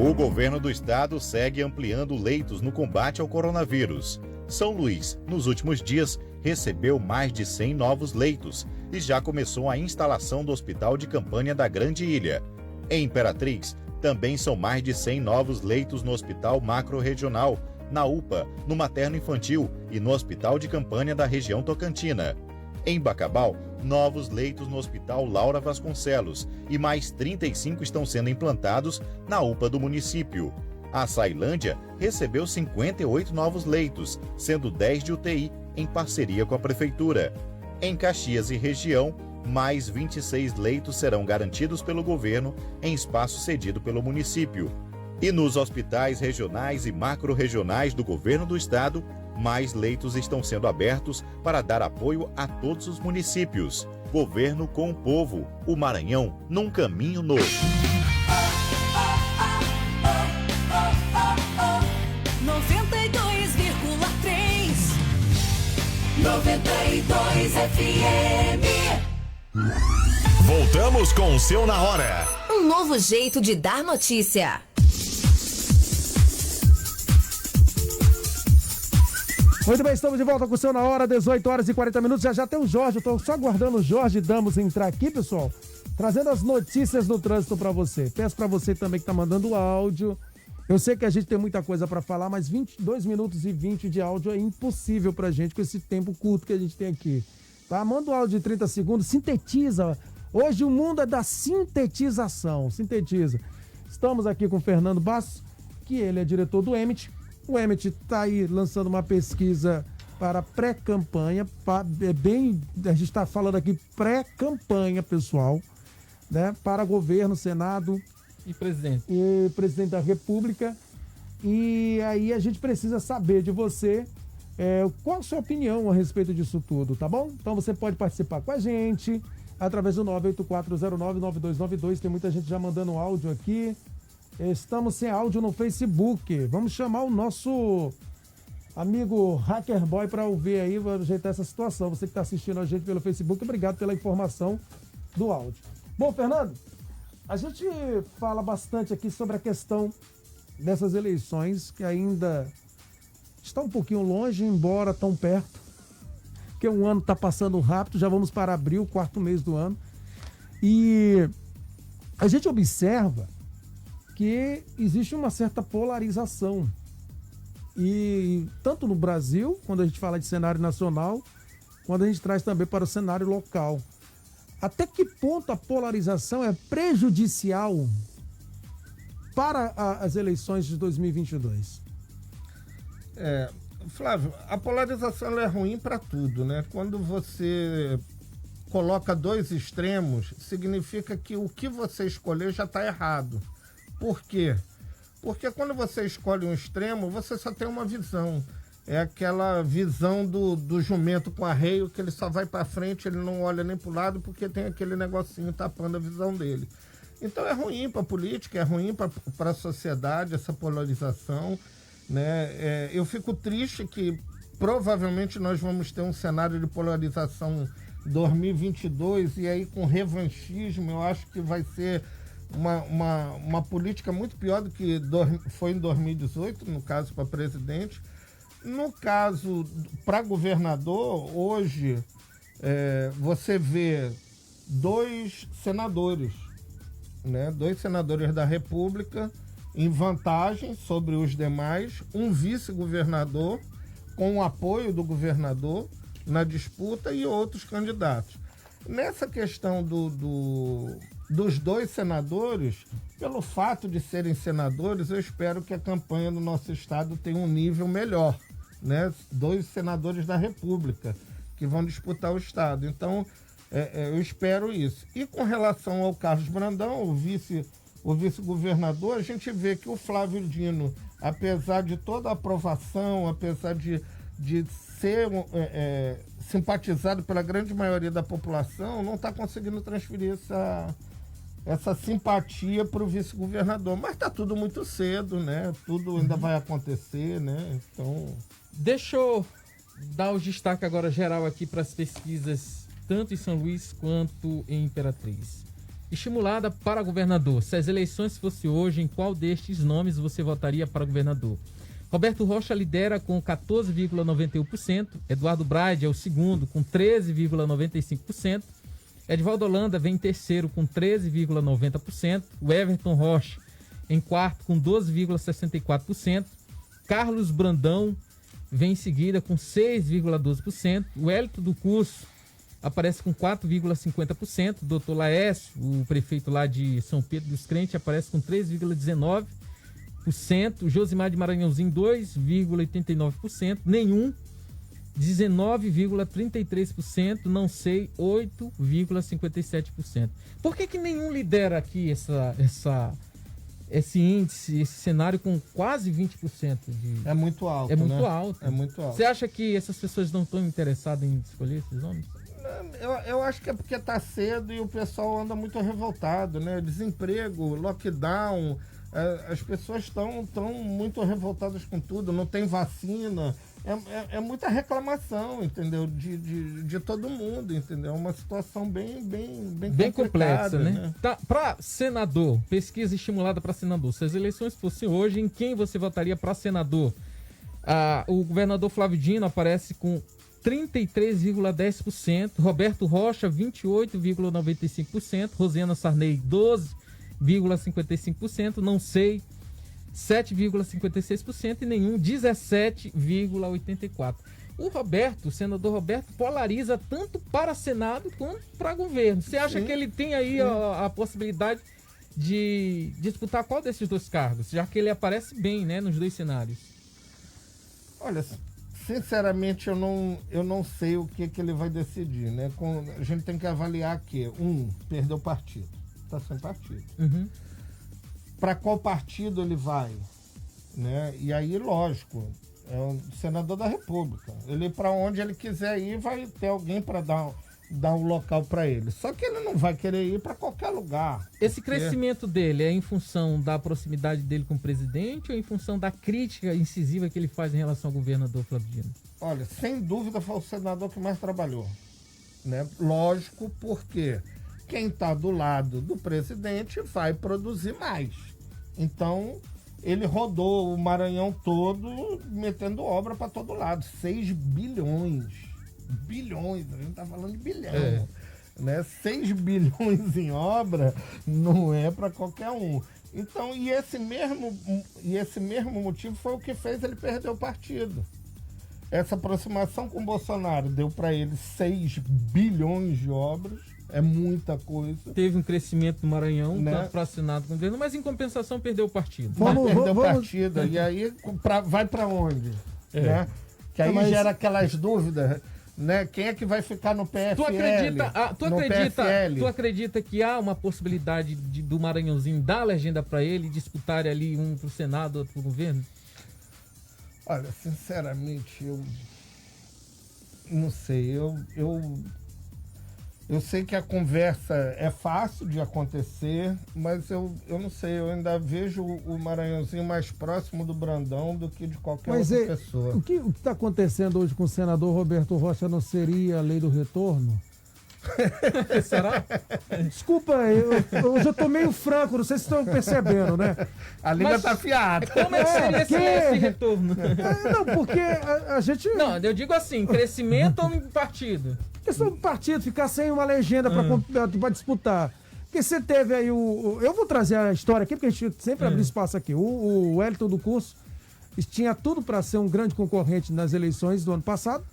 O governo do estado segue ampliando leitos no combate ao coronavírus. São Luís, nos últimos dias, recebeu mais de 100 novos leitos e já começou a instalação do Hospital de Campanha da Grande Ilha. Em Imperatriz, também são mais de 100 novos leitos no Hospital Macro-Regional, na UPA, no Materno Infantil e no Hospital de Campanha da região Tocantina. Em Bacabal, novos leitos no Hospital Laura Vasconcelos e mais 35 estão sendo implantados na UPA do município. A Sailândia recebeu 58 novos leitos, sendo 10 de UTI em parceria com a Prefeitura. Em Caxias e região, mais 26 leitos serão garantidos pelo governo em espaço cedido pelo município. E nos hospitais regionais e macro-regionais do governo do estado, mais leitos estão sendo abertos para dar apoio a todos os municípios. Governo com o povo. O Maranhão num caminho novo. 92 FM. Voltamos com o Seu Na Hora. Um novo jeito de dar notícia. Muito bem, estamos de volta com o Seu Na Hora, 18 horas e 40 minutos. Já tem o Jorge, eu tô só aguardando o Jorge Damos entrar aqui, pessoal, trazendo as notícias do trânsito para você. Peço para você também que tá mandando áudio. Eu sei que a gente tem muita coisa para falar, mas 22 minutos e 20 de áudio é impossível pra gente com esse tempo curto que a gente tem aqui. Tá? Manda um áudio de 30 segundos, sintetiza. Hoje o mundo é da sintetização. Sintetiza. Estamos aqui com o Fernando Basso, que ele é diretor do EMIT. O EMIT está aí lançando uma pesquisa para pré-campanha. A gente está falando aqui pré-campanha, pessoal, né? Para governo, Senado e presidente. E presidente da República. E aí a gente precisa saber de você qual a sua opinião a respeito disso tudo, tá bom? Então você pode participar com a gente através do 984099292. Tem muita gente já mandando áudio aqui. Estamos sem áudio no Facebook. Vamos chamar o nosso amigo Hacker Boy para ouvir aí, vai ajeitar essa situação. Você que está assistindo a gente pelo Facebook, obrigado pela informação do áudio. Bom, Fernando, a gente fala bastante aqui sobre a questão dessas eleições que ainda está um pouquinho longe, embora tão perto, porque um ano está passando rápido, já vamos para abril, quarto mês do ano. E a gente observa que existe uma certa polarização. E tanto no Brasil, quando a gente fala de cenário nacional, quando a gente traz também para o cenário local. Até que ponto a polarização é prejudicial para as eleições de 2022? Flávio, a polarização é ruim para tudo, né? Quando você coloca dois extremos, significa que o que você escolher já está errado. Por quê? Porque quando você escolhe um extremo, você só tem uma visão. é aquela visão do jumento com arreio, que ele só vai para frente, ele não olha nem para o lado, porque tem aquele negocinho tapando a visão dele. Então é ruim para a política, é ruim para a sociedade, essa polarização, né? Eu fico triste que provavelmente nós vamos ter um cenário de polarização 2022, e aí com revanchismo, eu acho que vai ser uma política muito pior do que foi em 2018, no caso para presidente. No caso para governador, hoje você vê 2 senadores, né? 2 senadores da República em vantagem sobre os demais, um vice-governador com o apoio do governador na disputa e outros candidatos. Nessa questão dos 2 senadores, pelo fato de serem senadores, eu espero que a campanha do nosso estado tenha um nível melhor, né? 2 senadores da República que vão disputar o estado. Então, eu espero isso. E com relação ao Carlos Brandão, o vice-governador, a gente vê que o Flávio Dino, apesar de toda a aprovação, apesar de ser simpatizado pela grande maioria da população, não está conseguindo transferir essa simpatia para o vice-governador. Mas está tudo muito cedo, né? Tudo ainda vai acontecer, né? Então... Deixa eu dar o destaque agora geral aqui para as pesquisas, tanto em São Luís quanto em Imperatriz. Estimulada para governador. Se as eleições fossem hoje, em qual destes nomes você votaria para governador? Roberto Rocha lidera com 14,91%. Eduardo Braide é o segundo, com 13,95%. Edvaldo Holanda vem em terceiro, com 13,90%. O Everton Rocha em quarto, com 12,64%. Carlos Brandão vem em seguida, com 6,12%. O Hélito do Curso aparece com 4,50%. O doutor Laércio, o prefeito lá de São Pedro dos Crentes, aparece com 3,19%. O Josimar de Maranhãozinho, 2,89%. Nenhum, 19,33%. Não sei, 8,57%. Por que nenhum lidera aqui esse índice, esse cenário com quase 20%? É muito alto, É muito né? alto. É muito alto. Você acha que essas pessoas não estão interessadas em escolher esses nomes? Eu acho que é porque está cedo e o pessoal anda muito revoltado, né? Desemprego, lockdown, as pessoas estão muito revoltadas com tudo, não tem vacina, é muita reclamação, entendeu? De todo mundo, entendeu? Uma situação bem complexa, né? Tá, para senador, pesquisa estimulada para senador. Se as eleições fossem hoje, em quem você votaria para senador? O governador Flávio Dino aparece com 33,10%, Roberto Rocha 28,95%, Rosiana Sarney 12,55%, não sei 7,56% e nenhum 17,84%. O senador Roberto, polariza tanto para Senado quanto para governo. Você acha que ele tem aí a possibilidade de disputar qual desses 2 cargos, já que ele aparece bem, né, nos 2 cenários? Olha, sinceramente, eu não sei o que ele vai decidir, né? A gente tem que avaliar que, perdeu partido. Está sem partido. Uhum. Para qual partido ele vai? Né? E aí, lógico, é o senador da República. Ele, para onde ele quiser ir, vai ter alguém para dar um local para ele. Só que ele não vai querer ir para qualquer lugar. Esse crescimento dele é em função da proximidade dele com o presidente ou em função da crítica incisiva que ele faz em relação ao governador Flávio Dino? Olha, sem dúvida foi o senador que mais trabalhou. Né? Lógico, porque quem está do lado do presidente vai produzir mais. Então, ele rodou o Maranhão todo, metendo obra para todo lado. 6 bilhões. Bilhões, a gente está falando de bilhão. Né? 6 bilhões em obra não é para qualquer um. Então, e esse mesmo motivo foi o que fez ele perder o partido. Essa aproximação com o Bolsonaro deu para ele 6 bilhões de obras. É muita coisa. Teve um crescimento no Maranhão, né? Tanto para Senado como governo, mas em compensação perdeu o partido. Perdeu o partido. E aí vai para onde? Né? Que aí gera aquelas dúvidas, né? Quem é que vai ficar no PFL? Tu acredita que há uma possibilidade do Maranhãozinho dar a legenda para ele, disputar ali um para o Senado, outro para o governo? Olha, sinceramente, eu não sei. Eu sei que a conversa é fácil de acontecer, mas eu não sei, eu ainda vejo o Maranhãozinho mais próximo do Brandão do que de qualquer outra pessoa. O que está acontecendo hoje com o senador Roberto Rocha não seria a lei do retorno? Será? Desculpa, eu já tô meio franco, não sei se estão percebendo, né? A língua tá afiada. Como é que seria esse retorno? Não, porque a gente... Não, eu digo assim, crescimento ou partido? Questão do partido, ficar sem uma legenda para disputar. Porque você teve aí eu vou trazer a história aqui, porque a gente sempre abre espaço aqui. O Wellington do Curso tinha tudo para ser um grande concorrente nas eleições do ano passado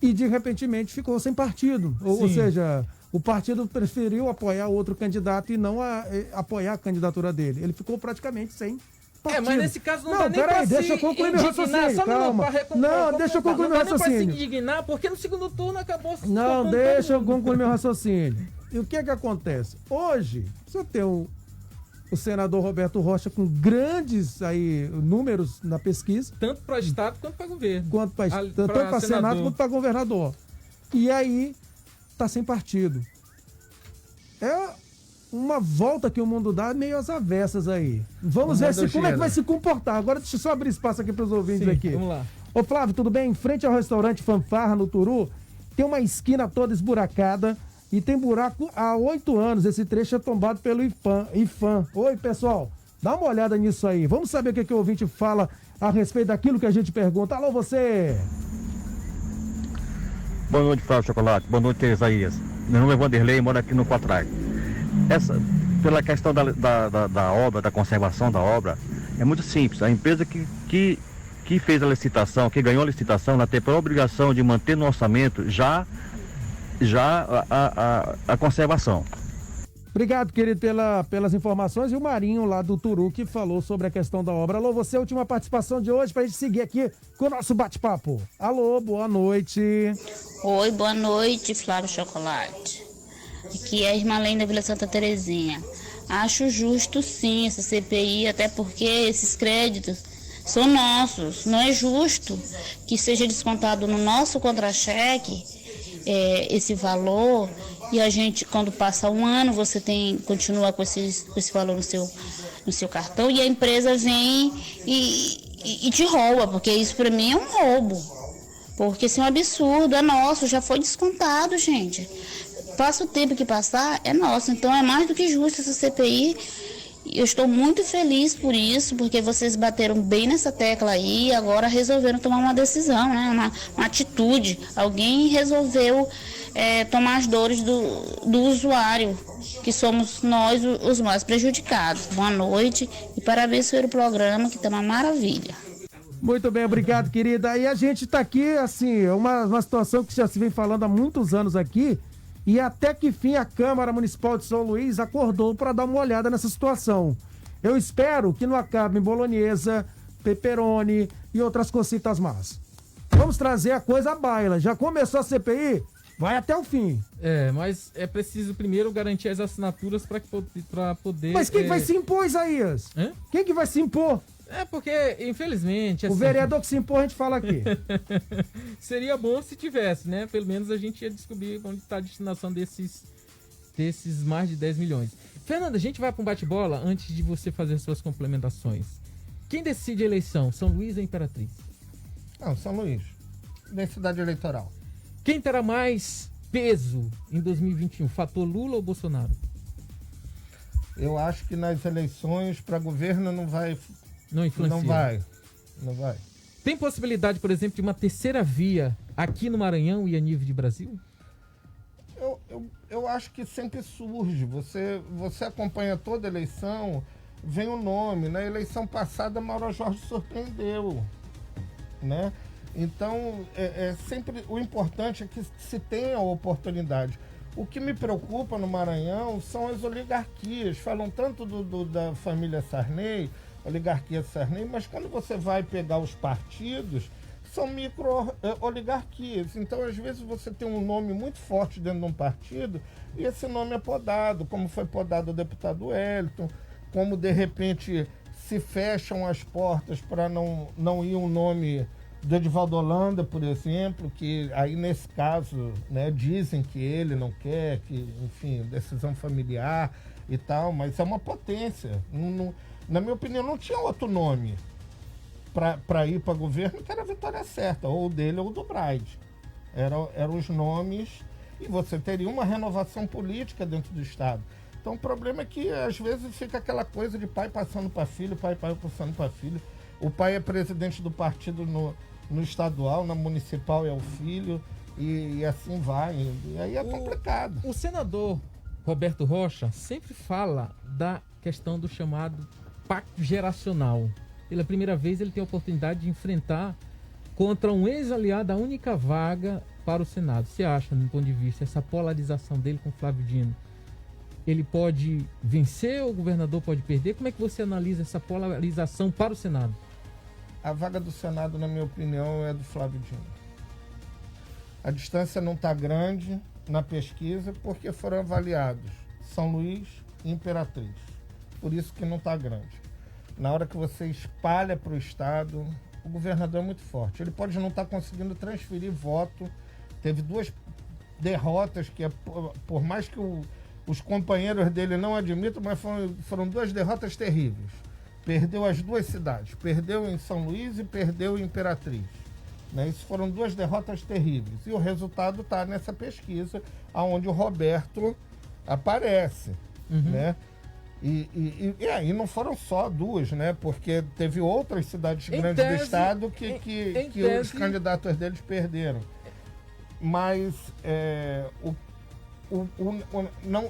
e, de repentemente, ficou sem partido. Ou seja, o partido preferiu apoiar outro candidato e não apoiar a candidatura dele. Ele ficou praticamente sem partido. Mas nesse caso não dá nem pra se deixa eu concluir meu raciocínio, calma. Não, deixa eu concluir meu raciocínio. Não dá nem pra se indignar, porque no segundo turno acabou se... Não, deixa eu concluir meu raciocínio. E o que é que acontece? Hoje, você tem o senador Roberto Rocha com grandes aí números na pesquisa. Tanto para Estado quanto para governo. Tanto para Senado quanto para governador. E aí, tá sem partido. É uma volta que o mundo dá meio às avessas aí. Vamos ver como é que vai se comportar. Agora deixa eu só abrir espaço aqui para os ouvintes aqui. Vamos lá. Ô Flávio, tudo bem? Em frente ao restaurante Fanfarra, no Turu, tem uma esquina toda esburacada e tem buraco há 8 anos. Esse trecho é tombado pelo IFAM. Oi, pessoal, dá uma olhada nisso aí. Vamos saber o que o ouvinte fala a respeito daquilo que a gente pergunta. Alô, você! Boa noite, Flávio Chocolate. Boa noite, Isaías. Meu nome é Vanderlei, moro aqui no Quatrai. Pela questão da obra, da conservação da obra, é muito simples. A empresa que fez a licitação, que ganhou a licitação, ela tem por obrigação de manter no orçamento já a conservação. Obrigado, querido, pelas informações. E o Marinho, lá do Turu, que falou sobre a questão da obra. Alô, você, última participação de hoje, pra gente seguir aqui com o nosso bate-papo. Alô, boa noite. Oi, boa noite, Flávio Chocolate. Aqui é a irmã Lenda Vila Santa Terezinha. Acho justo, sim, essa CPI, até porque esses créditos são nossos. Não é justo que seja descontado no nosso contra-cheque esse valor, e a gente, quando passa um ano, você continua com esse valor no seu cartão, e a empresa vem e te rouba, porque isso para mim é um roubo. Porque isso é um absurdo, é nosso, já foi descontado, gente. Passa o tempo que passar, é nosso. Então é mais do que justo essa CPI. Eu estou muito feliz por isso, porque vocês bateram bem nessa tecla aí e agora resolveram tomar uma decisão, né? Uma atitude. Alguém resolveu tomar as dores do usuário, que somos nós os mais prejudicados. Boa noite e parabéns pelo programa, que está uma maravilha. Muito bem, obrigado, querida. E a gente está aqui, assim, uma situação que já se vem falando há muitos anos aqui, e até que fim a Câmara Municipal de São Luís acordou para dar uma olhada nessa situação. Eu espero que não acabe em bolonhesa, pepperoni e outras cositas más. Vamos trazer a coisa à baila. Já começou a CPI? Vai até o fim. Mas é preciso primeiro garantir as assinaturas para poder... Mas quem vai se impor, Isaías? Quem que vai se impor? Porque, infelizmente... O vereador que se impor, a gente fala aqui. Seria bom se tivesse, né? Pelo menos a gente ia descobrir onde está a destinação desses mais de 10 milhões. Fernanda, a gente vai para um bate-bola antes de você fazer suas complementações. Quem decide a eleição? São Luís ou Imperatriz? Não, São Luís. Densidade eleitoral. Quem terá mais peso em 2021? Fator Lula ou Bolsonaro? Eu acho que nas eleições para governo não vai... Não influencia. Não vai. Tem possibilidade, por exemplo, de uma terceira via aqui no Maranhão e a nível de Brasil? Eu acho que sempre surge. Você acompanha toda a eleição, vem o nome. Na eleição passada, Mauro Jorge surpreendeu, né? Então, sempre o importante é que se tenha a oportunidade. O que me preocupa no Maranhão são as oligarquias. Falam tanto da família Sarney, oligarquia Sarney, mas quando você vai pegar os partidos, são micro-oligarquias. Então, às vezes, você tem um nome muito forte dentro de um partido e esse nome é podado, como foi podado o deputado Wellington, como, de repente, se fecham as portas para não ir um nome do Edivaldo Holanda, por exemplo, que aí nesse caso, né, dizem que ele não quer, que, enfim, decisão familiar e tal, mas é uma potência. Na minha opinião, não tinha outro nome para ir para governo que era a Vitória Certa, ou dele ou do Braide. Eram os nomes, e você teria uma renovação política dentro do Estado. Então o problema é que às vezes fica aquela coisa de pai passando para filho, pai passando para filho. O pai é presidente do partido no estadual, na municipal é o filho, e assim vai. E aí é complicado. O senador Roberto Rocha sempre fala da questão do chamado pacto geracional. Pela primeira vez ele tem a oportunidade de enfrentar contra um ex-aliado a única vaga para o Senado. Você acha, no ponto de vista, essa polarização dele com Flávio Dino, ele pode vencer ou o governador pode perder? Como é que você analisa essa polarização para o Senado? A vaga do Senado, na minha opinião, é do Flávio Dino. A distância não está grande na pesquisa porque foram avaliados São Luís e Imperatriz. Por isso que não está grande. Na hora que você espalha para o Estado, o governador é muito forte. Ele pode não estar conseguindo transferir voto. Teve 2 derrotas que, por mais que os companheiros dele não admitam, mas foram 2 derrotas terríveis. Perdeu as 2 cidades. Perdeu em São Luís e perdeu em Imperatriz. Né? Isso foram 2 derrotas terríveis. E o resultado está nessa pesquisa, onde o Roberto aparece. Né? E aí não foram só 2, né? Porque teve outras cidades grandes do estado que os candidatos deles perderam. Mas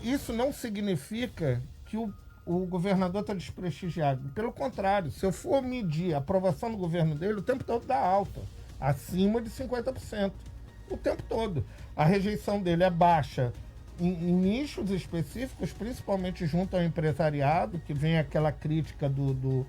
isso não significa que o governador está desprestigiado. Pelo contrário, se eu for medir a aprovação do governo dele, o tempo todo dá alta, acima de 50%. O tempo todo. A rejeição dele é baixa em nichos específicos, principalmente junto ao empresariado, que vem aquela crítica do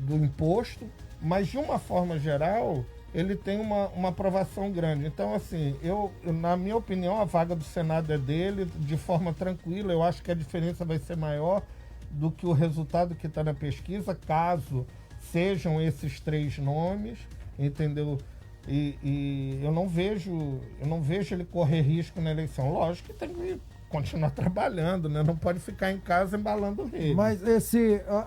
imposto, mas de uma forma geral, ele tem uma aprovação grande. Então, assim, na minha opinião, a vaga do Senado é dele, de forma tranquila. Eu acho que a diferença vai ser maior do que o resultado que está na pesquisa, caso sejam esses 3 nomes, entendeu? E eu não vejo ele correr risco na eleição. Lógico que tem que continuar trabalhando, né? Não pode ficar em casa embalando rede. Mas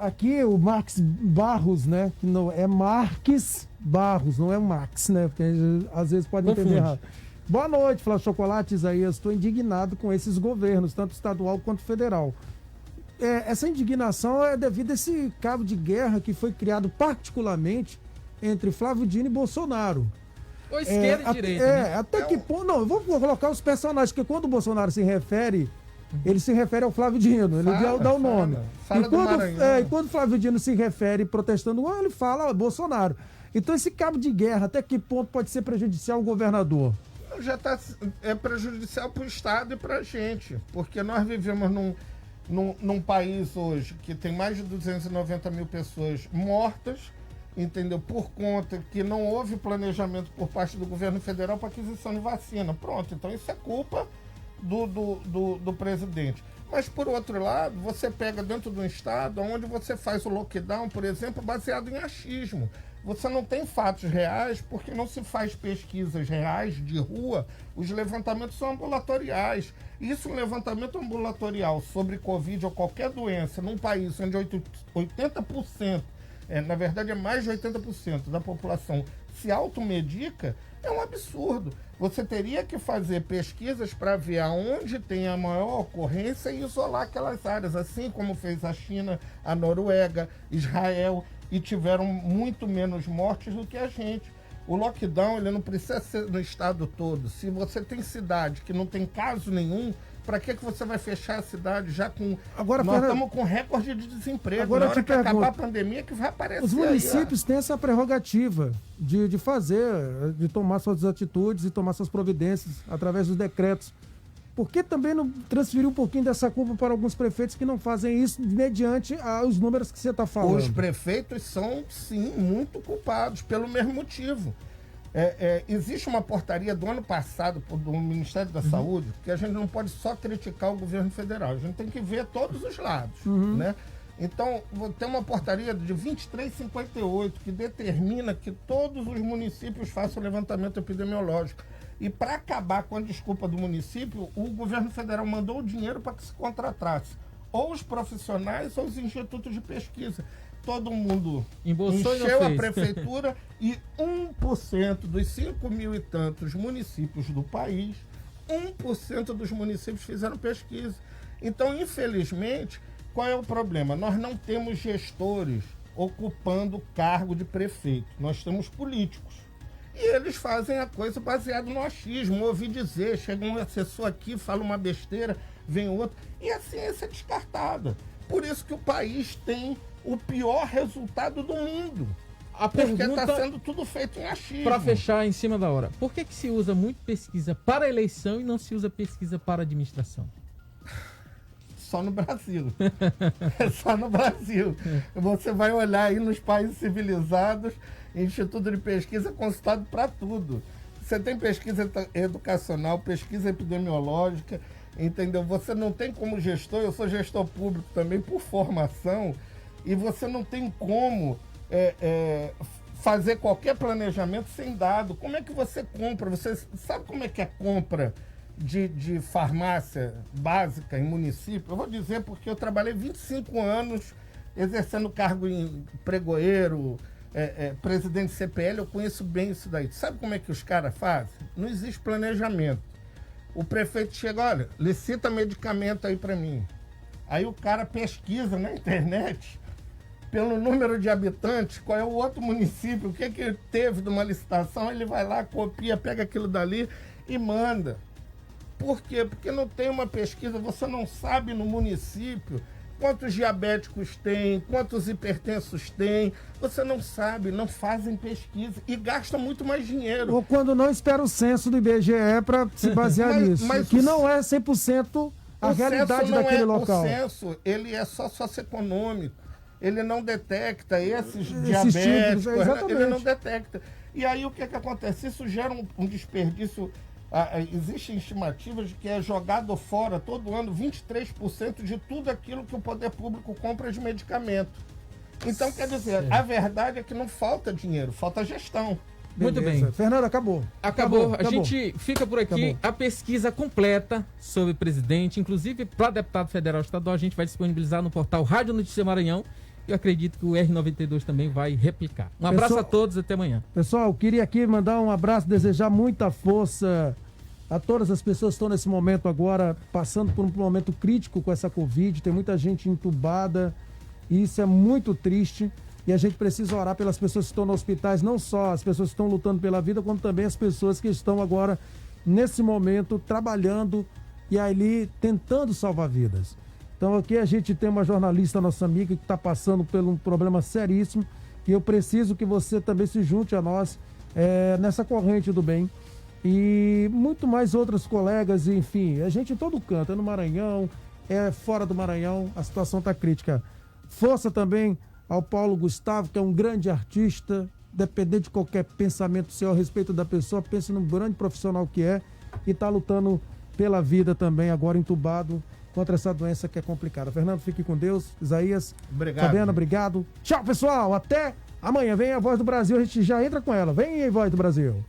aqui o Marques Barros, né? Que não é Marques Barros, não é Max, né? Porque às vezes pode entender errado. Boa noite, Flávio Chocolate, Isaías. Estou indignado com esses governos, tanto estadual quanto federal. Essa indignação é devido a esse cabo de guerra que foi criado particularmente entre Flávio Dino e Bolsonaro. Ou esquerda e direita. Até que ponto. Não, eu vou colocar os personagens, porque quando o Bolsonaro se refere, ele se refere ao Flávio Dino, ele dá o nome. E quando o Flávio Dino se refere protestando, ele fala Bolsonaro. Então esse cabo de guerra, até que ponto pode ser prejudicial ao governador? Já é prejudicial para o Estado e para a gente, porque nós vivemos num país hoje que tem mais de 290 mil pessoas mortas, entendeu? Por conta que não houve planejamento por parte do governo federal para aquisição de vacina. Pronto, então isso é culpa do presidente. Mas, por outro lado, você pega dentro de um estado onde você faz o lockdown, por exemplo, baseado em achismo. Você não tem fatos reais porque não se faz pesquisas reais de rua, os levantamentos são ambulatoriais. Isso, um levantamento ambulatorial sobre Covid ou qualquer doença num país onde 80%, na verdade é mais de 80% da população se automedica, é um absurdo. Você teria que fazer pesquisas para ver aonde tem a maior ocorrência e isolar aquelas áreas, assim como fez a China, a Noruega, Israel, e tiveram muito menos mortes do que a gente. O lockdown, ele não precisa ser no estado todo. Se você tem cidade que não tem caso nenhum, para que você vai fechar a cidade já com... Agora, nós estamos com recorde de desemprego. Agora, na hora que acabar a pandemia que vai aparecer. Os municípios têm essa prerrogativa de fazer, de tomar suas atitudes e tomar suas providências através dos decretos. Por que também não transferir um pouquinho dessa culpa para alguns prefeitos que não fazem isso mediante os números que você está falando? Os prefeitos são, sim, muito culpados, pelo mesmo motivo. Existe uma portaria do ano passado do Ministério da Saúde, que a gente não pode só criticar o governo federal, a gente tem que ver todos os lados, né? Então, tem uma portaria de 2358 que determina que todos os municípios façam levantamento epidemiológico. E para acabar com a desculpa do município, o governo federal mandou o dinheiro para que se contratasse ou os profissionais ou os institutos de pesquisa. Todo mundo encheu a prefeitura e 1% dos 5 mil e tantos municípios do país, 1% dos municípios fizeram pesquisa. Então, infelizmente, qual é o problema? Nós não temos gestores ocupando o cargo de prefeito. Nós temos políticos. E eles fazem a coisa baseada no achismo. Ouvi dizer, chega um assessor aqui, fala uma besteira, vem outro. E a ciência é descartada. Por isso que o país tem o pior resultado do mundo. Porque está sendo tudo feito em achismo. Para fechar em cima da hora, por que se usa muito pesquisa para eleição e não se usa pesquisa para administração? Só no Brasil. É só no Brasil. Você vai olhar aí nos países civilizados, Instituto de Pesquisa é consultado para tudo. Você tem pesquisa educacional, pesquisa epidemiológica, entendeu? Você não tem como gestor, eu sou gestor público também por formação, e você não tem como fazer qualquer planejamento sem dado. Como é que você compra? Você sabe como é que é compra de farmácia básica em município? Eu vou dizer porque eu trabalhei 25 anos exercendo cargo em pregoeiro, presidente de CPL, eu conheço bem isso daí. Sabe como é que os caras fazem? Não existe planejamento. O prefeito chega, olha, licita medicamento aí para mim. Aí o cara pesquisa na internet, pelo número de habitantes, qual é o outro município, o que teve de uma licitação, ele vai lá, copia, pega aquilo dali e manda. Por quê? Porque não tem uma pesquisa, você não sabe no município quantos diabéticos tem, quantos hipertensos tem, você não sabe, não fazem pesquisa e gastam muito mais dinheiro. Ou quando não espera o censo do IBGE para se basear nisso, que não é 100% a realidade daquele local. O censo, ele é só socioeconômico, ele não detecta esses diabéticos, ele não detecta. E aí o que acontece? Isso gera um desperdício. Existem estimativas de que é jogado fora todo ano 23% de tudo aquilo que o poder público compra de medicamento. Então, quer dizer, a verdade é que não falta dinheiro, falta gestão. Muito bem. Fernando, acabou. A gente fica por aqui. A pesquisa completa sobre o presidente, inclusive para deputado federal estadual, a gente vai disponibilizar no portal Rádio Notícia Maranhão. Eu acredito que o R92 também vai replicar. Um abraço a todos, até amanhã. Pessoal, queria aqui mandar um abraço, desejar muita força a todas as pessoas que estão nesse momento agora passando por um momento crítico com essa Covid. Tem muita gente entubada e isso é muito triste. E a gente precisa orar pelas pessoas que estão nos hospitais, não só as pessoas que estão lutando pela vida, como também as pessoas que estão agora, nesse momento, trabalhando e ali tentando salvar vidas. Então aqui a gente tem uma jornalista, nossa amiga, que está passando por um problema seríssimo e eu preciso que você também se junte a nós nessa corrente do bem. E muito mais outros colegas, enfim, a gente em todo canto, é no Maranhão, é fora do Maranhão, a situação está crítica. Força também ao Paulo Gustavo, que é um grande artista, dependente de qualquer pensamento seu a respeito da pessoa, pense num grande profissional que é e está lutando pela vida também, agora entubado, contra essa doença que é complicada. Fernando, fique com Deus. Isaías, obrigado. Fabiana, obrigado. Tchau, pessoal. Até amanhã. Vem a Voz do Brasil, a gente já entra com ela. Vem aí, Voz do Brasil.